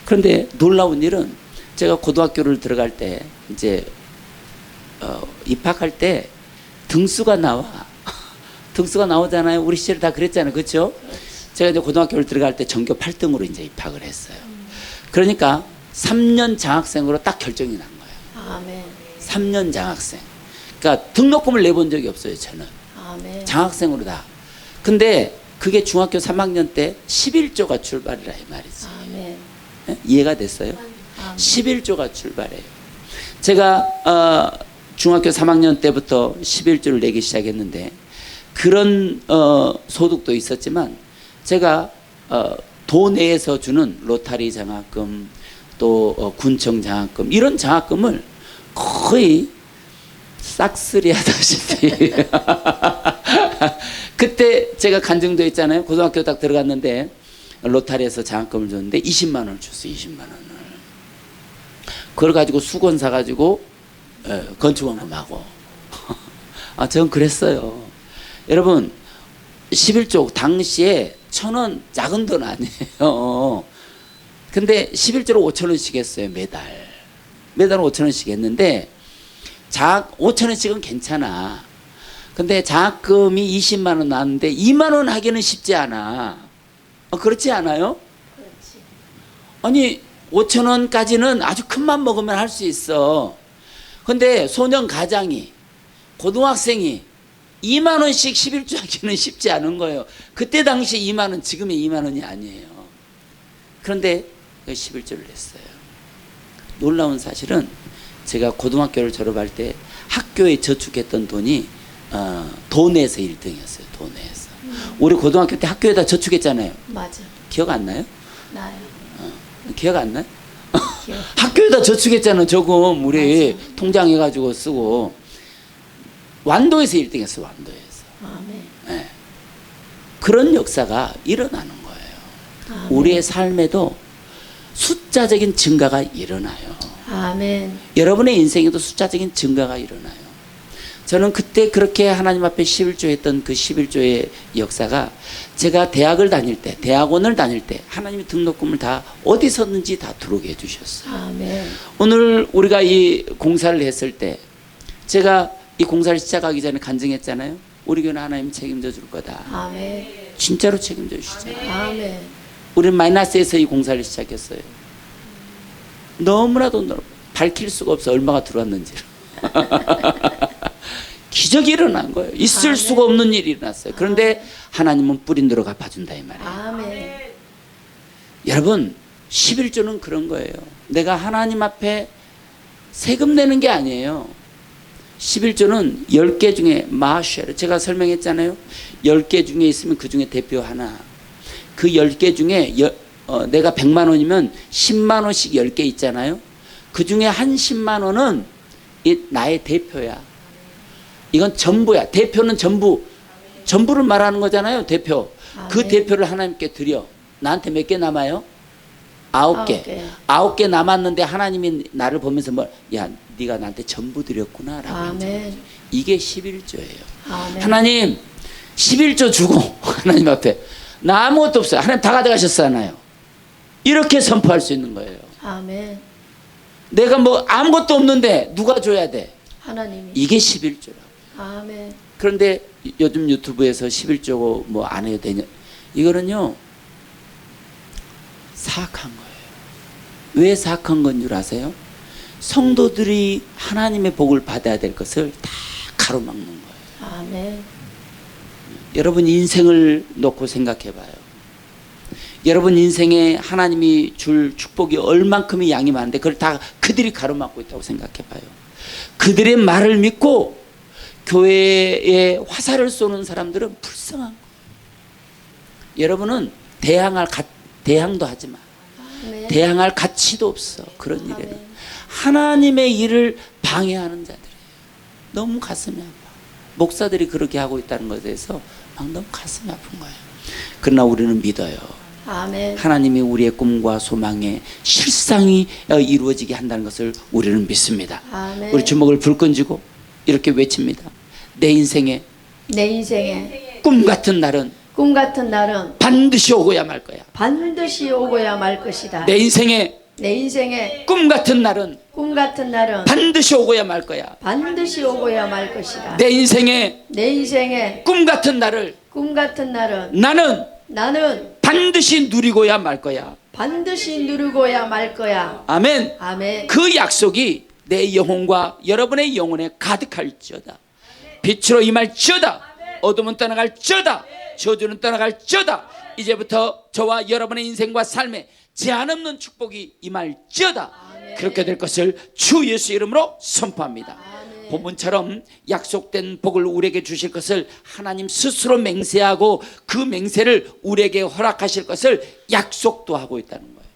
그런데 놀라운 일은 제가 고등학교를 들어갈 때 이제 입학할 때 등수가 나와. 등수가 나오잖아요. 우리 시절에 다 그랬잖아요. 그렇죠? 제가 이제 고등학교를 들어갈 때 전교 8등으로 이제 입학을 했어요. 그러니까 3년 장학생으로 딱 결정이 난 거예요. 아멘. 3년 장학생. 그러니까 등록금을 내본 적이 없어요. 저는. 아멘. 장학생으로 다. 근데 그게 중학교 3학년 때 11조가 출발이라 이 말이지. 아멘. 예? 이해가 됐어요? 아멘. 11조가 출발해요. 제가 중학교 3학년 때부터 11조를 내기 시작했는데 그런 소득도 있었지만 제가 도내에서 주는 로타리 장학금 또 군청 장학금 이런 장학금을 거의 싹쓸이 하다시피 그때 제가 간증도 있잖아요. 고등학교 딱 들어갔는데 로타리에서 장학금을 줬는데 20만 원을 줬어요. 20만 원을. 그걸 가지고 수건 사가지고 건축원금하고 전 그랬어요. 여러분 11조 당시에 1,000원 작은 돈 아니에요. 근데 11조로 5,000원씩 했어요. 매달 5,000원씩 했는데 5,000원씩은 괜찮아. 근데 장학금이 20만 원 나왔는데 2만 원 하기는 쉽지 않아. 그렇지 않아요? 그렇지. 아니 5,000원까지는 아주 큰 맘 먹으면 할 수 있어. 근데 소년 가장이 고등학생이 2만 원씩 11조 하기는 쉽지 않은 거예요. 그때 당시 2만 원 지금의 2만 원이 아니에요. 그런데 11조를 냈어요. 놀라운 사실은 제가 고등학교를 졸업할 때 학교에 저축했던 돈이 도내에서 1등이었어요. 도내에서. 우리 고등학교 때 학교에다 저축했잖아요. 맞아. 기억 안 나요? 나요. 기억 안 나요? 기억. 학교에다 저축했잖아요. 조금 우리 맞아. 통장해가지고 쓰고 완도에서 1등했어. 완도에서. 아멘. 네. 그런 역사가 일어나는 거예요. 아멘. 우리의 삶에도 숫자적인 증가가 일어나요. 아멘. 여러분의 인생에도 숫자적인 증가가 일어나요. 저는 그때 그렇게 하나님 앞에 11조 했던 그 11조의 역사가 제가 대학원을 다닐 때 하나님이 등록금을 다 어디서든지 다 들어오게 해주셨어요. 아멘. 오늘 우리가 이 공사를 했을 때 제가 이 공사를 시작하기 전에 간증했잖아요. 우리 교회는 하나님 책임져 줄 거다. 아멘. 진짜로 책임져 주시잖아요. 아멘. 우리는 마이너스에서 이 공사를 시작했어요. 너무나도 밝힐 수가 없어 얼마가 들어왔는지. 기적이 일어난 거예요. 있을 아멘. 수가 없는 일이 일어났어요. 그런데 하나님은 뿌린 대로 갚아준다 이 말이에요. 아멘. 여러분 11조는 그런 거예요. 내가 하나님 앞에 세금 내는 게 아니에요. 11조는 10개 중에 마쉐르 제가 설명했잖아요. 10개 중에 있으면 그 중에 대표 하나. 그 10개 중에 내가 100만 원이면 10만 원씩 10개 있잖아요. 그 중에 한 10만 원은 나의 대표야. 이건 전부야. 대표는 전부를 말하는 거잖아요. 대표. 그 아멘. 대표를 하나님께 드려. 나한테 몇 개 남아요? 9개. 9개 남았는데 하나님이 나를 보면서 야, 네가 나한테 전부 드렸구나 라고 아멘. 이게 11조예요. 아멘. 하나님 11조 주고 하나님 앞에 나 아무것도 없어요. 하나님 다 가져가셨잖아요. 이렇게 선포할 수 있는 거예요. 아멘. 내가 뭐 아무것도 없는데 누가 줘야 돼? 하나님이. 이게 11조라고. 아멘. 그런데 요즘 유튜브에서 11조 뭐 안 해도 되냐, 이거는요 사악한 거예요. 왜 사악한 건 줄 아세요? 성도들이 하나님의 복을 받아야 될 것을 다 가로막는 거예요. 아멘. 여러분 인생을 놓고 생각해 봐요. 여러분 인생에 하나님이 줄 축복이 얼만큼이 양이 많은데 그걸 다 그들이 가로막고 있다고 생각해 봐요. 그들의 말을 믿고 교회에 화살을 쏘는 사람들은 불쌍한 거예요. 여러분은 대항도 하지 마. 아멘. 대항할 가치도 없어. 그런 일에는 아멘. 하나님의 일을 방해하는 자들이에요. 너무 가슴이 아파. 목사들이 그렇게 하고 있다는 것에 대해서 막 너무 가슴이 아픈 거예요. 그러나 우리는 믿어요. 아멘. 하나님이 우리의 꿈과 소망에 실상이 이루어지게 한다는 것을 우리는 믿습니다. 아멘. 우리 주먹을 불끈 쥐고 이렇게 외칩니다. 내 인생에 내 인생에 꿈 같은 날은 꿈 같은 날은 반드시 오고야 말 거야. 반드시 오고야 말 것이다. 내 인생에 내 인생에 꿈 같은 날은 꿈 같은 날은 반드시 오고야 말 거야. 반드시 오고야 말 것이다. 내 인생에 내 인생에 꿈 같은 날을 꿈 같은 날은 나는 나는 반드시 누리고야 말 거야. 반드시 누르고야 말 거야. 아멘. 아멘. 그 약속이 내 영혼과 여러분의 영혼에 가득할지어다. 빛으로 임할지어다. 어둠은 떠나갈지어다. 저주는 떠나갈지어다. 이제부터 저와 여러분의 인생과 삶에 제한 없는 축복이 임할지어다. 그렇게 될 것을 주 예수 이름으로 선포합니다. 본문처럼 약속된 복을 우리에게 주실 것을 하나님 스스로 맹세하고 그 맹세를 우리에게 허락하실 것을 약속도 하고 있다는 거예요.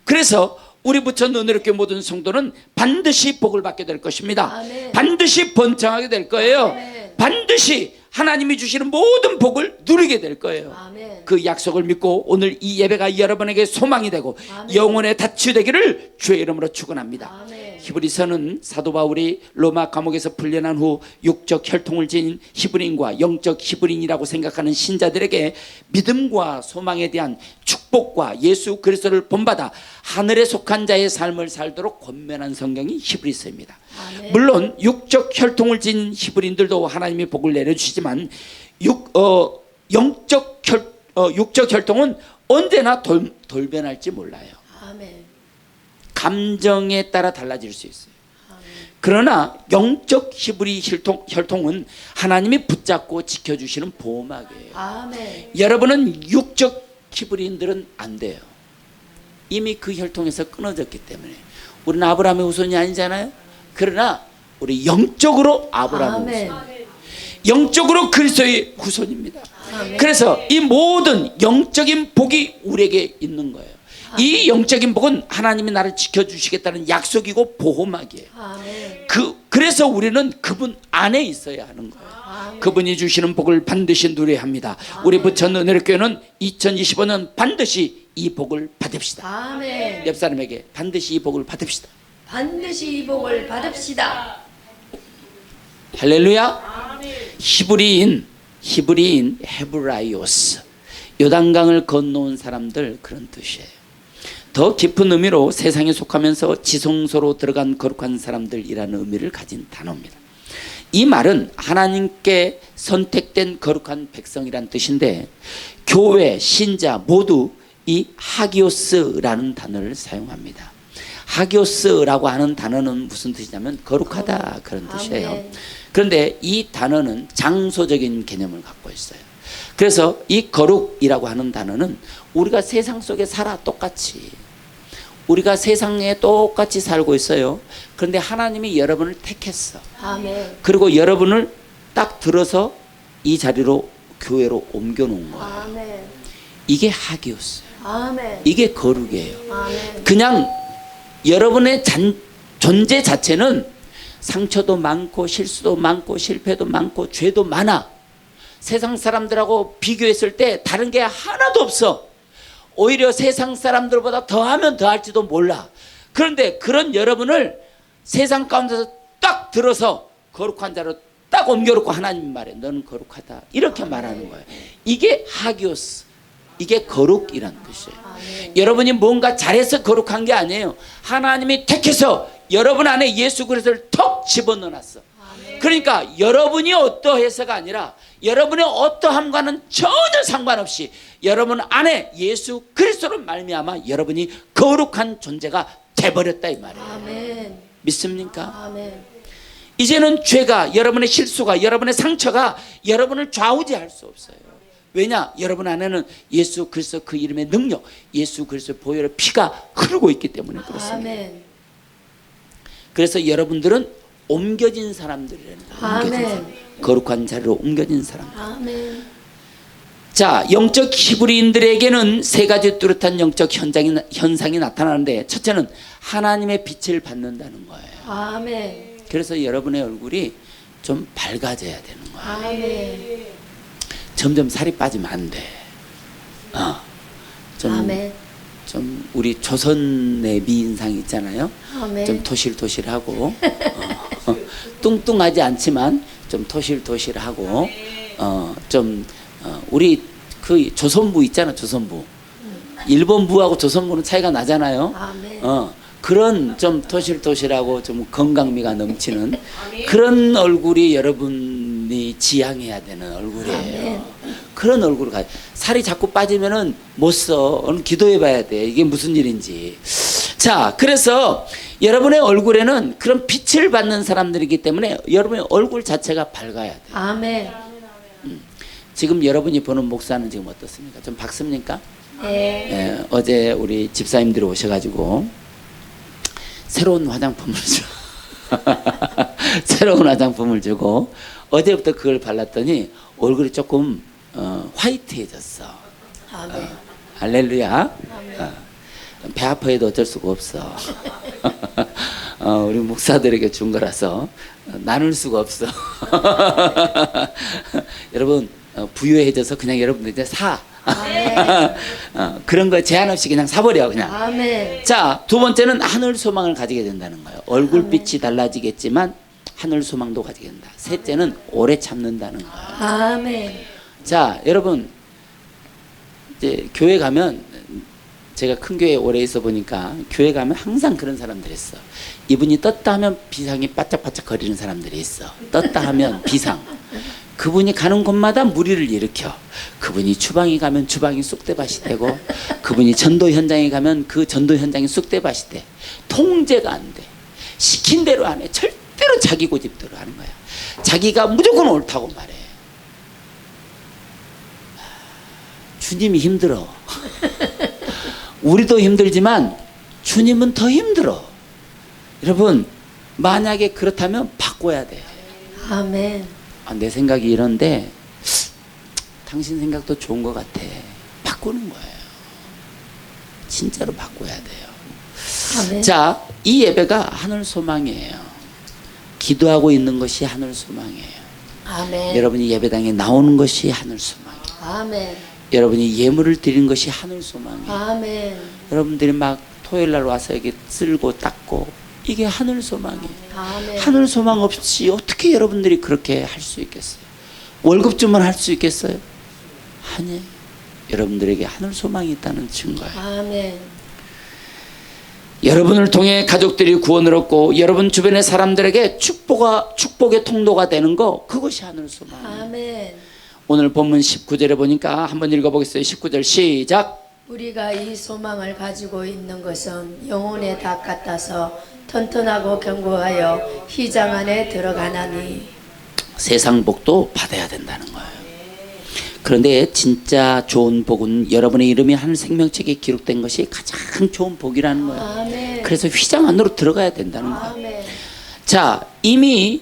그래서 우리 부천 은혜롭게 모든 성도는 반드시 복을 받게 될 것입니다. 아멘. 반드시 번창하게 될 거예요. 아멘. 반드시 하나님이 주시는 모든 복을 누리게 될 거예요. 아멘. 그 약속을 믿고 오늘 이 예배가 여러분에게 소망이 되고 아멘. 영혼의 다치 되기를 주의 이름으로 축원합니다. 아멘. 히브리서는 사도 바울이 로마 감옥에서 풀려난 후 육적 혈통을 지닌 히브리인과 영적 히브리인이라고 생각하는 신자들에게 믿음과 소망에 대한 축복과 예수 그리스도를 본받아 하늘에 속한 자의 삶을 살도록 권면한 성경이 히브리서입니다. 아멘. 물론 육적 혈통을 지닌 히브리인들도 하나님이 복을 내려주시지만 육적 혈통은 언제나 돌변할지 몰라요. 아멘. 감정에 따라 달라질 수 있어요. 아멘. 그러나 영적 히브리 혈통은 하나님이 붙잡고 지켜주시는 보호막이에요. 아멘. 여러분은 육적 히브리인들은 안 돼요. 이미 그 혈통에서 끊어졌기 때문에. 우리는 아브라함의 후손이 아니잖아요. 그러나 우리 영적으로 아브라함의 아멘. 후손, 영적으로 그리스도의 후손입니다. 아멘. 그래서 이 모든 영적인 복이 우리에게 있는 거예요. 이 영적인 복은 하나님이 나를 지켜주시겠다는 약속이고 보호막이에요. 아멘. 그래서 우리는 그분 안에 있어야 하는 거예요. 아멘. 그분이 주시는 복을 반드시 누려야 합니다. 우리 부천 은혜교회는 2025년 반드시 이 복을 받읍시다. 아멘. 옆 사람에게 반드시 이 복을 받읍시다. 반드시 이 복을 받읍시다. 할렐루야. 히브리인 헤브라이오스, 요단강을 건너온 사람들, 그런 뜻이에요. 더 깊은 의미로 세상에 속하면서 지성소로 들어간 거룩한 사람들이라는 의미를 가진 단어입니다. 이 말은 하나님께 선택된 거룩한 백성이란 뜻인데 교회, 신자 모두 이 하기오스라는 단어를 사용합니다. 하기오스라고 하는 단어는 무슨 뜻이냐면 거룩하다, 그런 뜻이에요. 아멘. 그런데 이 단어는 장소적인 개념을 갖고 있어요. 그래서 이 거룩이라고 하는 단어는 우리가 세상 속에 살아 똑같이, 우리가 세상에 똑같이 살고 있어요. 그런데 하나님이 여러분을 택했어. 아멘. 그리고 여러분을 딱 들어서 이 자리로, 교회로 옮겨놓은 거예요. 아멘. 이게 하기였어요. 아멘. 이게 거룩이에요. 아멘. 그냥 여러분의 존재 자체는 상처도 많고 실수도 많고 실패도 많고 죄도 많아. 세상 사람들하고 비교했을 때 다른 게 하나도 없어. 오히려 세상 사람들보다 더하면 더할지도 몰라. 그런데 그런 여러분을 세상 가운데서 딱 들어서 거룩한 자로 딱 옮겨놓고 하나님 말에 너는 거룩하다, 이렇게 말하는 거예요. 이게 하기오스, 이게 거룩이란 뜻이에요. 아멘. 여러분이 뭔가 잘해서 거룩한 게 아니에요. 하나님이 택해서 여러분 안에 예수 그리스도를 턱 집어넣어놨어. 그러니까 여러분이 어떠해서가 아니라 여러분의 어떠함과는 전혀 상관없이 여러분 안에 예수 그리스도로 말미암아 여러분이 거룩한 존재가 돼버렸다 이 말이에요. 아멘. 믿습니까? 아멘. 이제는 죄가, 여러분의 실수가, 여러분의 상처가 여러분을 좌우지할 수 없어요. 왜냐? 여러분 안에는 예수 그리스도 그 이름의 능력, 예수 그리스도의 보혈의 피가 흐르고 있기 때문에 그렇습니다. 아멘. 그래서 여러분들은 옮겨진 사람들이라는 거예요. 옮겨진 아멘. 사람. 거룩한 자리로 옮겨진 사람. 아멘. 자, 영적 히브리인들에게는 세 가지 뚜렷한 영적 현상이 나타나는데, 첫째는 하나님의 빛을 받는다는 거예요. 아멘. 그래서 여러분의 얼굴이 좀 밝아져야 되는 거예요. 아멘. 점점 살이 빠지면 안 돼. 아멘. 좀 우리 조선의 미인상 있잖아요. 아멘. 좀 토실토실하고 뚱뚱하지 않지만 좀 토실토실하고 우리 그 조선부 있잖아. 조선부. 일본부하고 조선부는 차이가 나잖아요. 아멘. 그런 좀 토실토실하고 좀 건강미가 넘치는 그런 얼굴이 여러분이 지향해야 되는 얼굴이에요. 그런 얼굴을 가요. 살이 자꾸 빠지면은 못 써. 오늘 기도해 봐야 돼. 이게 무슨 일인지. 자, 그래서 여러분의 얼굴에는 그런 빛을 받는 사람들이기 때문에 여러분의 얼굴 자체가 밝아야 돼. 아멘. 지금 여러분이 보는 목사는 지금 어떻습니까? 좀 밝습니까? 네. 예, 어제 우리 집사님들이 오셔가지고 새로운 화장품을 새로운 화장품을 주고 어제부터 그걸 발랐더니 얼굴이 조금 화이트해졌어. 아멘. 할렐루야. 배 아파해도 어쩔 수가 없어. 우리 목사들에게 준 거라서 나눌 수가 없어. 여러분 부유해져서 그냥 여러분들 이제 사. 그런 거 제한 없이 그냥 사버려 그냥. 아멘. 자, 두 번째는 하늘 소망을 가지게 된다는 거예요. 얼굴빛이 달라지겠지만 하늘 소망도 가지게 된다. 셋째는 오래 참는다는 거예요. 아멘. 자, 여러분 이제 교회 가면 제가 큰 교회에 오래 있어 보니까 교회 가면 항상 그런 사람들이 있어. 이분이 떴다 하면 비상이 바짝바짝 거리는 사람들이 있어. 떴다 하면 비상. 그분이 가는 곳마다 무리를 일으켜. 그분이 주방에 가면 주방이 쑥대밭이 되고, 그분이 전도 현장에 가면 그 전도 현장이 쑥대밭이 돼. 통제가 안 돼. 시킨 대로 안 해. 절대로 자기 고집대로 하는 거야. 자기가 무조건 옳다고 말해. 주님이 힘들어. 우리도 힘들지만 주님은 더 힘들어. 여러분, 만약에 그렇다면 바꿔야 돼. 아멘. 내 생각이 이런데 당신 생각도 좋은 것 같아. 바꾸는 거예요. 진짜로 바꿔야 돼요. 아멘. 자, 이 예배가 하늘 소망이에요. 기도하고 있는 것이 하늘 소망이에요. 아멘. 여러분이 예배당에 나오는 것이 하늘 소망이에요. 아멘. 여러분이 예물을 드리는 것이 하늘 소망이에요. 아멘. 여러분들이 막 토요일 날 와서 이렇게 쓸고 닦고 이게 하늘 소망이에요. 아멘. 하늘 소망 없이 어떻게 여러분들이 그렇게 할 수 있겠어요? 월급 주면 할 수 있겠어요? 아니, 여러분들에게 하늘 소망이 있다는 증거예요. 아멘. 여러분을 통해 가족들이 구원을 얻고 여러분 주변의 사람들에게 축복의 통로가 되는 거, 그것이 하늘 소망이에요. 아멘. 오늘 본문 19절에 보니까 한번 읽어보겠어요. 19절 시작. 우리가 이 소망을 가지고 있는 것은 영혼의 닭 같아서 튼튼하고 견고하여 휘장 안에 들어가나니. 세상 복도 받아야 된다는 거예요. 그런데 진짜 좋은 복은 여러분의 이름이 하늘 생명책에 기록된 것이 가장 좋은 복이라는 거예요. 아멘. 그래서 휘장 안으로 들어가야 된다는 거예요. 아멘. 자, 이미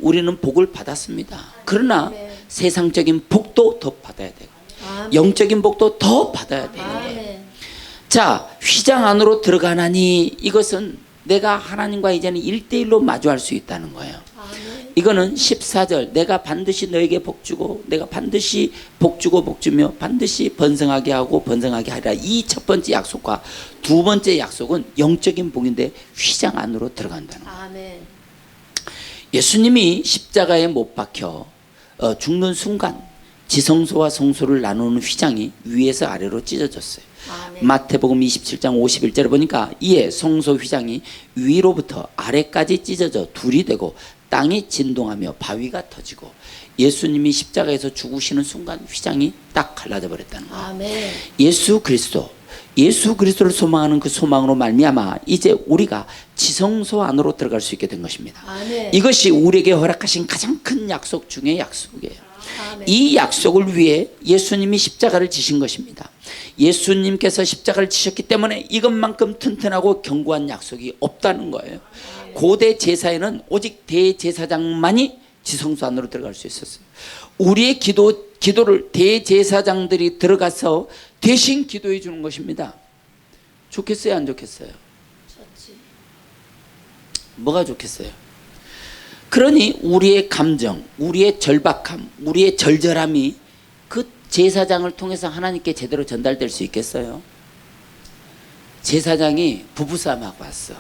우리는 복을 받았습니다. 그러나 아멘. 세상적인 복도 더 받아야 되고 아멘. 영적인 복도 더 받아야 되는 거예요. 아멘. 자, 휘장 안으로 들어가나니, 이것은 내가 하나님과 이제는 1대1로 마주할 수 있다는 거예요. 아멘. 이거는 14절, 내가 반드시 너에게 복주고 내가 반드시 복주고 복주며 반드시 번성하게 하고 번성하게 하리라. 이 첫 번째 약속과 두 번째 약속은 영적인 복인데 휘장 안으로 들어간다는 거예요. 아멘. 예수님이 십자가에 못 박혀 죽는 순간 지성소와 성소를 나누는 휘장이 위에서 아래로 찢어졌어요. 아멘. 마태복음 27장 51절에 보니까 이에 성소 휘장이 위로부터 아래까지 찢어져 둘이 되고 땅이 진동하며 바위가 터지고 예수님이 십자가에서 죽으시는 순간 휘장이 딱 갈라져 버렸다는 거예요. 아멘. 예수 그리스도를 소망하는 그 소망으로 말미암아 이제 우리가 지성소 안으로 들어갈 수 있게 된 것입니다. 아멘. 이것이 우리에게 허락하신 가장 큰 약속 중의 약속이에요. 아멘. 이 약속을 위해 예수님이 십자가를 지신 것입니다. 예수님께서 십자가를 지셨기 때문에 이것만큼 튼튼하고 견고한 약속이 없다는 거예요. 고대 제사에는 오직 대제사장만이 지성소 안으로 들어갈 수 있었어요. 우리의 기도를 대제사장들이 들어가서 대신 기도해 주는 것입니다. 좋겠어요, 안 좋겠어요? 좋지. 뭐가 좋겠어요? 그러니 우리의 감정, 우리의 절박함, 우리의 절절함이 그 제사장을 통해서 하나님께 제대로 전달될 수 있겠어요? 제사장이 부부싸움하고 왔어.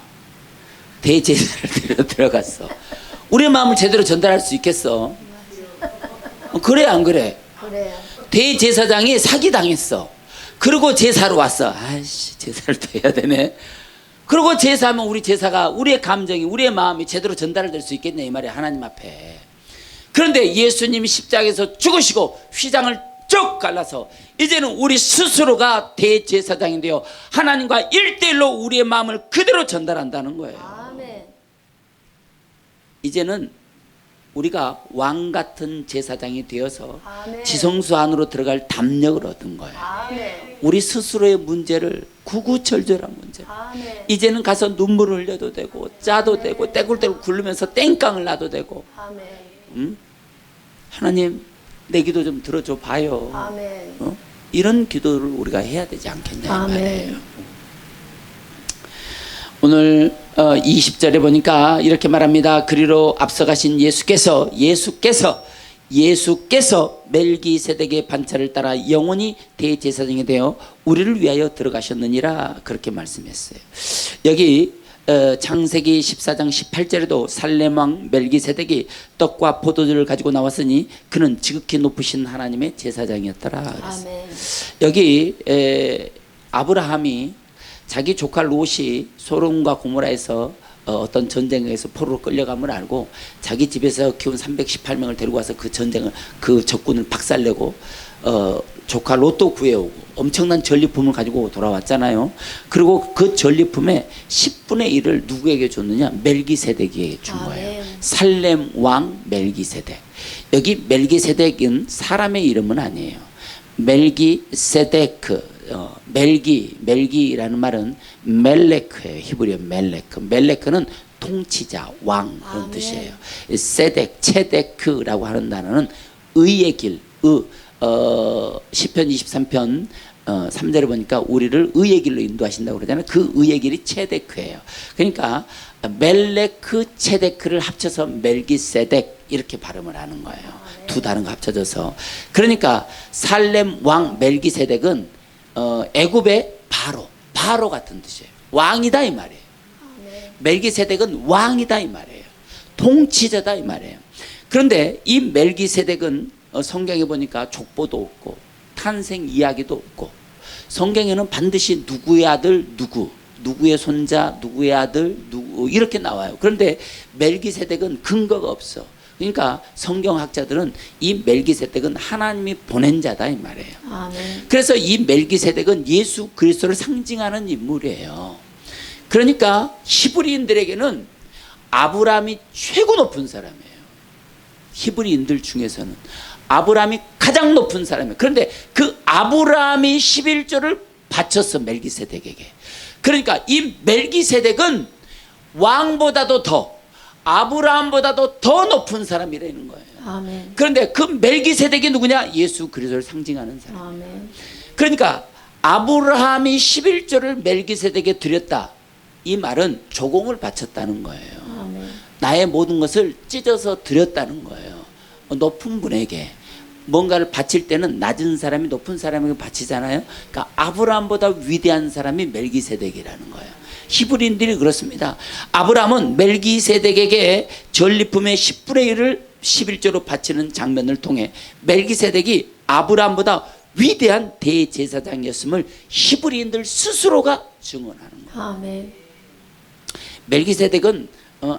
대제사를 들어갔어. 우리의 마음을 제대로 전달할 수 있겠어? 그래 안 그래? 그래요. 대제사장이 사기당했어. 그리고 제사로 왔어. 아이씨, 제사를 또 해야 되네. 그리고 제사하면 우리 제사가 우리의 감정이 우리의 마음이 제대로 전달될 수 있겠네 이 말이야, 하나님 앞에. 그런데 예수님이 십자가에서 죽으시고 휘장을 쭉 갈라서 이제는 우리 스스로가 대제사장인데요, 하나님과 1대1로 우리의 마음을 그대로 전달한다는 거예요. 아멘. 이제는 우리가 왕 같은 제사장이 되어서 아멘. 지성소 안으로 들어갈 담력을 얻은 거예요. 아멘. 우리 스스로의 문제를 구구절절한 문제, 아멘. 이제는 가서 눈물을 흘려도 되고 짜도 되고 떼굴떼굴 굴르면서 땡깡을 놔도 되고, 아멘. 하나님 내 기도 좀 들어줘 봐요. 아멘. 이런 기도를 우리가 해야 되지 않겠냐 이 아멘. 말이에요. 오늘 20절에 보니까 이렇게 말합니다. 그리로 앞서가신 예수께서 멜기세덱의 반차를 따라 영원히 대제사장이 되어 우리를 위하여 들어가셨느니라, 그렇게 말씀했어요. 여기 창세기 14장 18절에도 살렘왕 멜기세덱이 떡과 포도주를 가지고 나왔으니 그는 지극히 높으신 하나님의 제사장이었더라 그랬어요. 아멘. 여기 아브라함이 자기 조카 롯이 소돔과 고모라에서 어떤 전쟁에서 포로로 끌려감을 알고 자기 집에서 키운 318명을 데리고 와서 그 전쟁을, 그 적군을 박살내고 조카 롯도 구해오고 엄청난 전리품을 가지고 돌아왔잖아요. 그리고 그 전리품의 10분의 1을 누구에게 줬느냐? 멜기세덱에게 준 거예요. 아멘. 살렘 왕 멜기세덱. 여기 멜기세덱은 사람의 이름은 아니에요. 멜기세데크, 멜기라는 말은 멜레크예요. 히브리어 멜레크. 멜레크는 통치자, 왕, 그런 아멘. 뜻이에요. 세덱, 체데크라고 하는 단어는 의의 길, 시편 23편 3절에 보니까 우리를 의의 길로 인도하신다고 그러잖아요. 그 의의 길이 체데크예요. 그러니까 멜레크, 체데크를 합쳐서 멜기세덱 이렇게 발음을 하는 거예요. 두 단어가 합쳐져서. 그러니까 살렘 왕 멜기세덱은 애굽의 바로 같은 뜻이에요. 왕이다 이 말이에요. 멜기세덱은 왕이다 이 말이에요. 통치자다 이 말이에요. 그런데 이 멜기세덱은 성경에 보니까 족보도 없고 탄생 이야기도 없고, 성경에는 반드시 누구의 아들 누구의 손자, 누구의 아들 누구 이렇게 나와요. 그런데 멜기세덱은 근거가 없어. 그러니까 성경학자들은 이 멜기세덱은 하나님이 보낸 자다 이 말이에요. 아멘. 그래서 이 멜기세덱은 예수 그리스도를 상징하는 인물이에요. 그러니까 히브리인들에게는 아브라함이 최고 높은 사람이에요. 히브리인들 중에서는 아브라함이 가장 높은 사람이에요. 그런데 그 아브라함이 11조를 바쳤어, 멜기세덱에게. 그러니까 이 멜기세덱은 왕보다도 아브라함보다도 더 높은 사람이라는 거예요. 아멘. 그런데 그 멜기세덱이 누구냐? 예수 그리스도를 상징하는 사람. 아멘. 그러니까 아브라함이 11조를 멜기세덱에 드렸다, 이 말은 조공을 바쳤다는 거예요. 아멘. 나의 모든 것을 찢어서 드렸다는 거예요. 높은 분에게 뭔가를 바칠 때는 낮은 사람이 높은 사람에게 바치잖아요. 그러니까 아브라함보다 위대한 사람이 멜기세덱이라는 거예요. 히브리인들이 그렇습니다. 아브라함은 멜기세덱에게 전리품의 10분의 1을 11조로 바치는 장면을 통해 멜기세덱이 아브라함보다 위대한 대제사장이었음을 히브리인들 스스로가 증언하는 거예요. 아멘. 멜기세덱은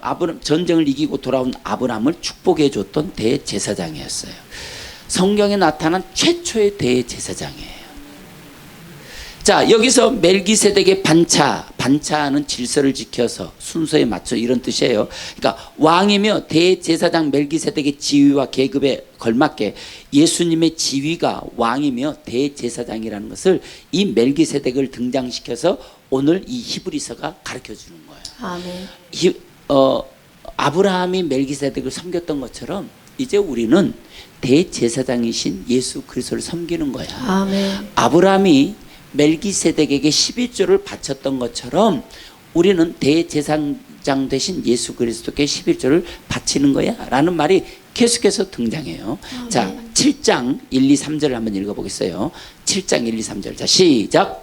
아브람 전쟁을 이기고 돌아온 아브람을 축복해 줬던 대제사장이었어요. 성경에 나타난 최초의 대제사장이에요. 자, 여기서 멜기세덱의 반차는 질서를 지켜서 순서에 맞춰 이런 뜻이에요. 그러니까 왕이며 대제사장 멜기세덱의 지위와 계급에 걸맞게 예수님의 지위가 왕이며 대제사장이라는 것을 이 멜기세덱을 등장시켜서 오늘 이 히브리서가 가르쳐 주는 거예요. 아멘. 아브라함이 멜기세덱을 섬겼던 것처럼 이제 우리는 대제사장이신 예수 그리스도를 섬기는 거야. 아멘. 아브라함이 멜기세덱에게 11조를 바쳤던 것처럼 우리는 대제사장 대신 예수 그리스도께 11조를 바치는 거야 라는 말이 계속해서 등장해요. 자, 7장 1, 2, 3절을 한번 읽어보겠어요. 7장 1, 2, 3절. 자, 시작.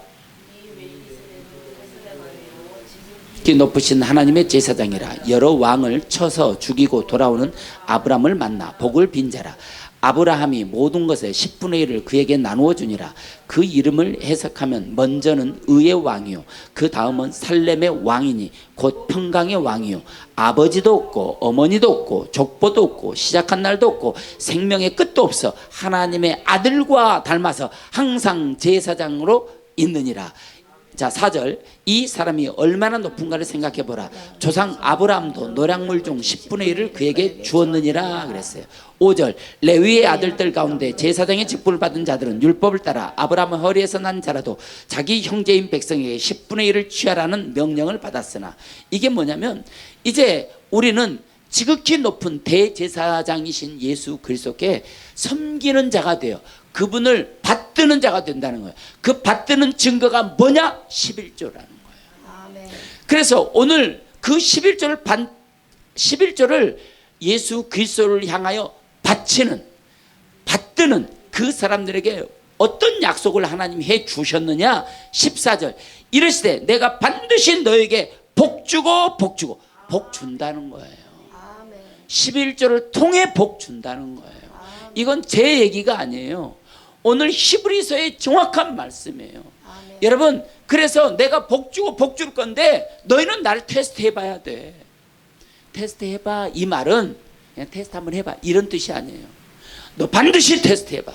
높으신 하나님의 제사장이라 여러 왕을 쳐서 죽이고 돌아오는 아브라함을 만나 복을 빈자라. 아브라함이 모든 것의 10분의 1을 그에게 나누어 주니라. 그 이름을 해석하면 먼저는 의의 왕이요 그 다음은 살렘의 왕이니 곧 평강의 왕이요 아버지도 없고 어머니도 없고 족보도 없고 시작한 날도 없고 생명의 끝도 없어 하나님의 아들과 닮아서 항상 제사장으로 있느니라. 자, 4절. 이 사람이 얼마나 높은가를 생각해 보라. 조상 아브라함도 노략물 중 10분의 1을 그에게 주었느니라 그랬어요. 5절. 레위의 아들들 가운데 제사장의 직분을 받은 자들은 율법을 따라 아브라함의 허리에서 난 자라도 자기 형제인 백성에게 10분의 1을 취하라는 명령을 받았으나, 이게 뭐냐면 이제 우리는 지극히 높은 대제사장이신 예수 그리스도께 섬기는 자가 돼요. 그분을 받드는 자가 된다는 거예요. 그 받드는 증거가 뭐냐? 11조라는 거예요. 아멘. 그래서 오늘 그 11조를 예수 그리스도를 향하여 받드는 그 사람들에게 어떤 약속을 하나님이 해 주셨느냐? 14절. 이르시되 내가 반드시 너에게 복 주고 복 준다는 거예요. 11조를 통해 복 준다는 거예요. 이건 제 얘기가 아니에요. 오늘 히브리서의 정확한 말씀이에요. 아멘. 여러분, 그래서 내가 복 주고 복 줄 건데 너희는 나를 테스트 해봐야 돼. 테스트 해봐, 이 말은 그냥 테스트 한번 해봐 이런 뜻이 아니에요. 너 반드시 테스트 해봐.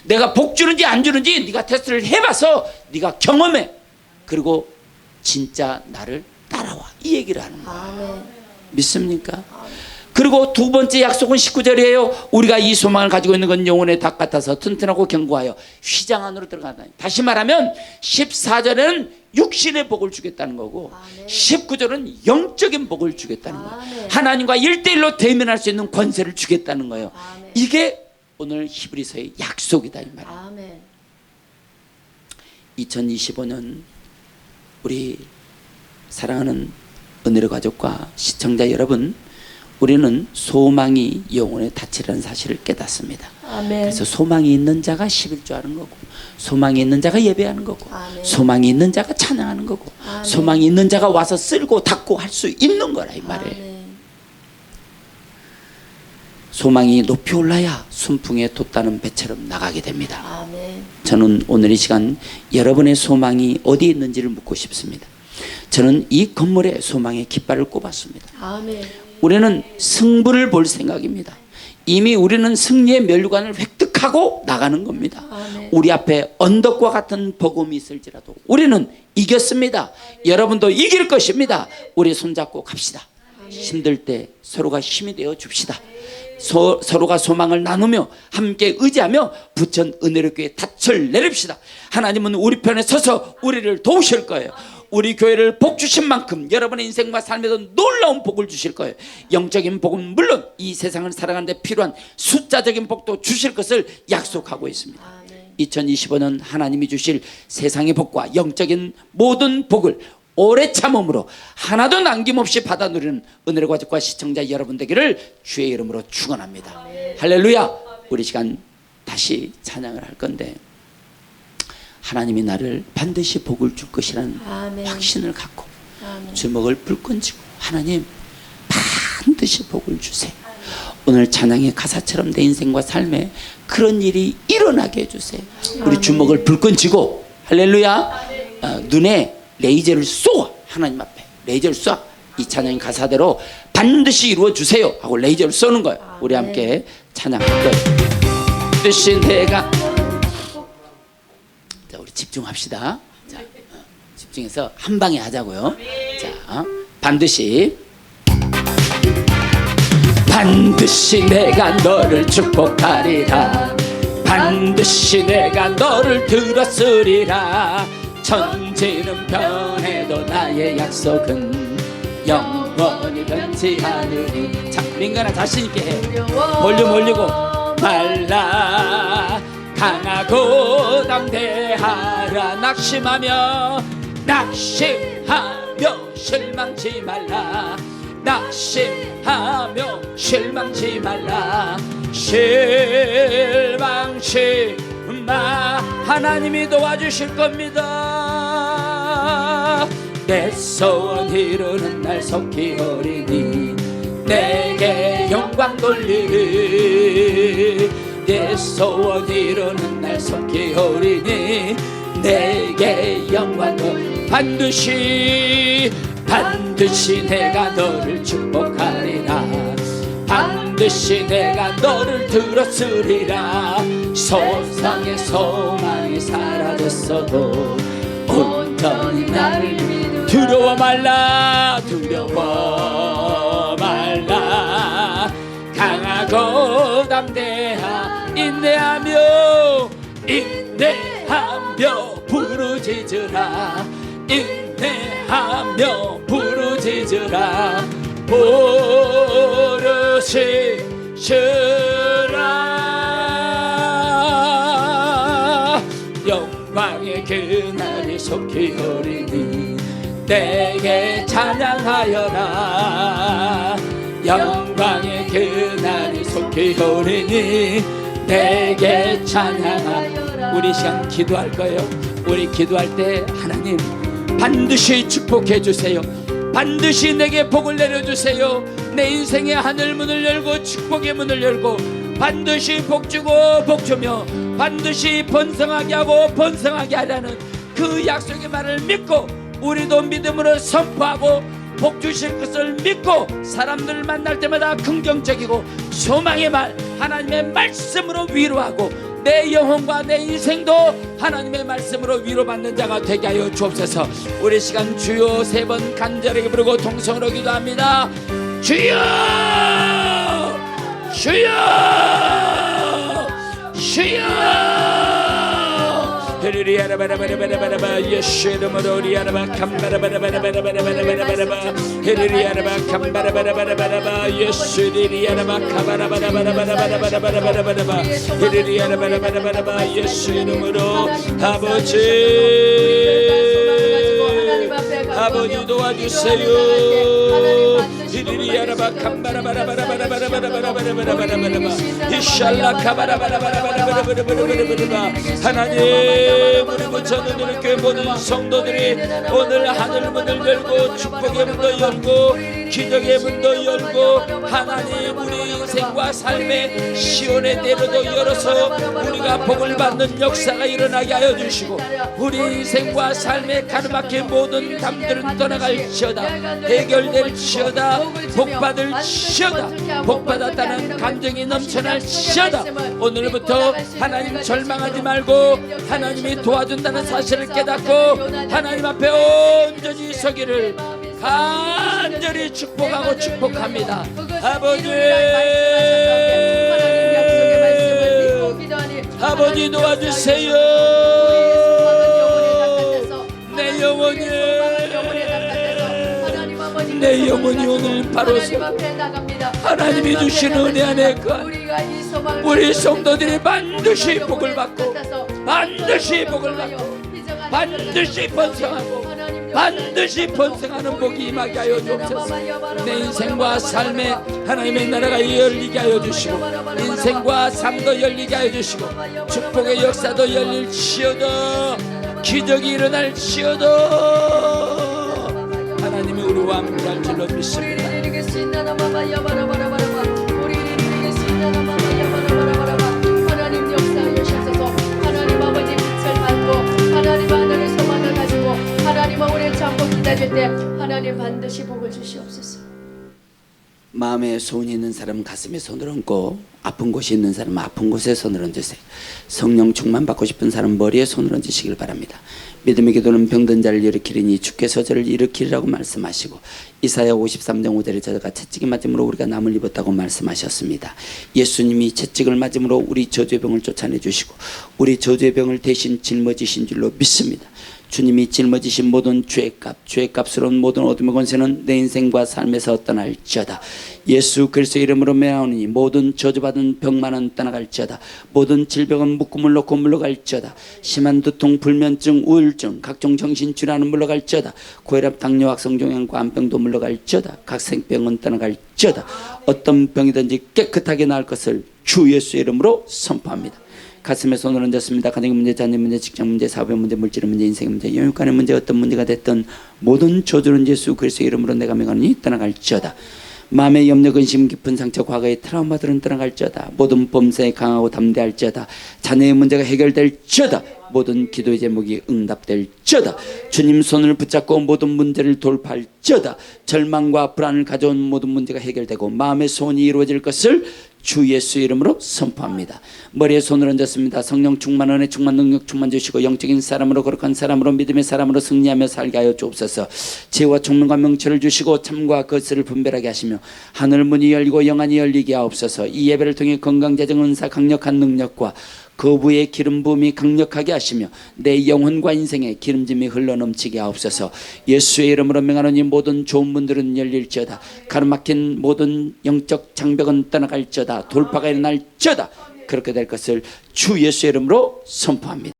내가 복 주는지 안 주는지 네가 테스트를 해봐서 네가 경험해. 그리고 진짜 나를 따라와, 이 얘기를 하는 거예요. 아멘. 믿습니까? 그리고 두 번째 약속은 19절이에요. 우리가 이 소망을 가지고 있는 건 영혼의 닭 같아서 튼튼하고 견고하여 휘장 안으로 들어간다. 다시 말하면 14절에는 육신의 복을 주겠다는 거고, 아멘. 19절은 영적인 복을 주겠다는 거예요. 아멘. 하나님과 1대1로 대면할 수 있는 권세를 주겠다는 거예요. 아멘. 이게 오늘 히브리서의 약속이다 이 말이에요. 아멘. 2025년 우리 사랑하는 은혜로 가족과 시청자 여러분, 우리는 소망이 영혼의 닻이라는 사실을 깨닫습니다. 아멘. 그래서 소망이 있는 자가 11조 하는 거고, 소망이 있는 자가 예배하는 거고, 아멘. 소망이 있는 자가 찬양하는 거고, 아멘. 소망이 있는 자가 와서 쓸고 닦고 할 수 있는 거라 이 말이에요. 아멘. 소망이 높이 올라야 순풍에 돛다는 배처럼 나가게 됩니다. 아멘. 저는 오늘 이 시간 여러분의 소망이 어디에 있는지를 묻고 싶습니다. 저는 이 건물에 소망의 깃발을 꼽았습니다. 아멘. 우리는 승부를 볼 생각입니다. 이미 우리는 승리의 면류관을 획득하고 나가는 겁니다. 아멘. 우리 앞에 언덕과 같은 버금이 있을지라도 우리는 이겼습니다. 여러분도 이길 것입니다. 우리 손잡고 갑시다. 힘들 때 서로가 힘이 되어 줍시다. 서로가 소망을 나누며 함께 의지하며 부천 은혜롭게 닻을 내립시다. 하나님은 우리 편에 서서 우리를 도우실 거예요. 우리 교회를 복 주신 만큼 여러분의 인생과 삶에도 놀라운 복을 주실 거예요. 영적인 복은 물론 이 세상을 살아가는 데 필요한 숫자적인 복도 주실 것을 약속하고 있습니다. 아멘. 2025년 하나님이 주실 세상의 복과 영적인 모든 복을 오래 참음으로 하나도 남김없이 받아 누리는 은혜의 가족과 시청자 여러분 되기를 주의 이름으로 축원합니다. 할렐루야. 우리 시간 다시 찬양을 할 건데, 하나님이 나를 반드시 복을 줄 것이라는 아멘. 확신을 갖고 아멘. 주먹을 불끈 쥐고, 하나님 반드시 복을 주세요. 오늘 찬양의 가사처럼 내 인생과 삶에 그런 일이 일어나게 해주세요. 우리 아멘. 주먹을 불끈 쥐고 할렐루야. 눈에 레이저를 쏘아, 하나님 앞에 레이저를 쏘아. 이 찬양 가사대로 반드시 이루어 주세요 하고 레이저를 쏘는 거예요. 우리 함께 찬양할 거예요. 반드시 내가, 자, 우리 집중합시다. 자, 집중해서 한 방에 하자고요. 자, 반드시 내가 너를 축복하리라. 반드시 내가 너를 들었으리라. 천지는 변해도 나의 약속은 영원히 변치 않으리. 자, 민간아 자신 있게 해. 볼륨 올리고. 말라 강하고 담대하라. 낙심하며 실망치 말라. 낙심하며 실망치 말라. 실망치 마. 하나님이 도와주실 겁니다. 내 소원 이루는 날 속히 오리니 내게 영광 돌리리. 내 소원 이루는 날 속히 오리니 내게 영광 돌리리. 반드시 내가 너를 축복하리라. 반드시 내가 너를 들었으리라. 세상의 소망이 사라졌어도 온전히 나를 믿으라. 두려워 말라. 강하고 인내하며 부르짖으라. 인내하며 부르짖으라. 부르짖으라. 영광의 그날이 속히 오리니 내게 찬양하여라. 영광의 그날이 속히 오리니 내게 찬양하여라. 우리 시간 기도할 거예요. 우리 기도할 때 하나님 반드시 축복해 주세요. 반드시 내게 복을 내려주세요. 내 인생의 하늘문을 열고 축복의 문을 열고 반드시 복주고 복주며 반드시 번성하게 하고 번성하게 하라는 그 약속의 말을 믿고 우리도 믿음으로 선포하고 복주실 것을 믿고 사람들을 만날 때마다 긍정적이고 소망의 말 하나님의 말씀으로 위로하고 내 영혼과 내 인생도 하나님의 말씀으로 위로받는 자가 되게 하여 주옵소서. 우리 시간 주여 3번 간절하게 부르고 통성으로 기도합니다. 주여 주여 주여. 헤르리아라바라바라바라바라바 예수 이름으로 리아라바 캄바라바라바라바라바라바라바라바 헤르리아라바 캄바라바라바라바라바 예수 리아라바 카바라바라바라바라바라바라바라바라바 헤르리아라바라바라바라바 예수 이름으로 아버지 도와주세요. 히리리아라바 캄바라바라바라바라바라바라바라바라바라바라바라바 이샬라 카바라바라바라바라바라바라바라바라바 하나님 우리 부처님들 교회 모든 성도들이 오늘 하늘문을 열고 축복의 문도 열고 기적의 문도 열고 하나님 우리 인생과 삶의 시온의 대로도 열어서 우리가 복을 받는 역사가 일어나게 하여 주시고 우리 인생과 삶의 가르막힌 모든 담들은 떠나갈지어다. 해결될지어다. 복받을지어다. 복받았다는 감정이 넘쳐날지어다. 오늘부터 하나님 절망하지 말고 하나님이 도와준다는 사실을 깨닫고 하나님 앞에 온전히 서기를 간절히 축복하고 축복합니다. 아버지 도와주세요. 내 영혼이 오늘 바로 하나님이 주신 은혜 안에 우리 성도들이 반드시 복을 받고 반드시 번성하고 반드시 번성하는 복이 임하게 하여 주옵소서. 내 인생과 삶에 하나님의 나라가 열리게 하여 주시고 인생과 삶도 열리게 하여 주시고 축복의 역사도 열릴지어다. 기적이 일어날지어다. 하나님이 우리와 함께할 줄로 믿습니다. 하나님 역사하셔서 하나님 아버지 빛을 받고 하나님 하늘의 소망을 가지고 하나님 우리의 잠복기다 찾을 때 하나님 반드시 복을 주시옵소서. 마음에 소원이 있는 사람은 가슴에 손을 얹고, 아픈 곳이 있는 사람은 아픈 곳에 손을 얹으세요. 성령 충만 받고 싶은 사람은 머리에 손을 얹으시길 바랍니다. 믿음의 기도는 병든 자를 일으키리니 주께서 저를 일으키리라고 말씀하시고, 이사야 53장 5절에 저가 채찍이 맞음으로 우리가 남을 입었다고 말씀하셨습니다. 예수님이 채찍을 맞음으로 우리 저주의 병을 쫓아내 주시고 우리 저주의 병을 대신 짊어지신 줄로 믿습니다. 주님이 짊어지신 모든 죄의 값으로는 모든 어둠의 권세는 내 인생과 삶에서 떠날지어다. 예수 그리스도의 이름으로 명하오니 모든 저주받은 병만은 떠나갈지어다. 모든 질병은 묶음을 놓고 물러갈지어다. 심한 두통, 불면증, 우울증, 각종 정신질환은 물러갈지어다. 고혈압, 당뇨, 악성종양과 암병도 물러갈지어다. 각 생병은 떠나갈지어다. 어떤 병이든지 깨끗하게 나을 것을 주 예수의 이름으로 선포합니다. 가슴에 손을 얹었습니다. 가정의 문제, 자녀 문제, 직장 문제, 사업의 문제, 물질의 문제, 인생의 문제, 영육간의 문제, 어떤 문제가 됐든 모든 저주는 예수 그리스도의 이름으로 내가 명하노니 떠나갈지어다. 마음의 염려, 근심, 깊은 상처, 과거의 트라우마들은 떠나갈지어다. 모든 범사에 강하고 담대할지어다. 자녀의 문제가 해결될지어다. 모든 기도의 제목이 응답될지어다. 주님 손을 붙잡고 모든 문제를 돌파할지어다. 절망과 불안을 가져온 모든 문제가 해결되고 마음의 소원이 이루어질 것을 주 예수 이름으로 선포합니다. 머리에 손을 얹었습니다. 성령 충만, 은혜 충만, 능력 충만 주시고 영적인 사람으로, 거룩한 사람으로, 믿음의 사람으로 승리하며 살게 하여 주옵소서. 지혜와 총명과 명철을 주시고 참과 거짓을 분별하게 하시며 하늘 문이 열리고 영안이 열리게 하옵소서. 이 예배를 통해 건강, 재정, 은사, 강력한 능력과 거부의 기름 부음이 강력하게 하시며 내 영혼과 인생에 기름짐이 흘러넘치게 하옵소서. 예수의 이름으로 명하노니 모든 좋은 문들은 열릴지어다. 가로막힌 모든 영적 장벽은 떠나갈지어다. 돌파가 일어날지어다. 그렇게 될 것을 주 예수의 이름으로 선포합니다.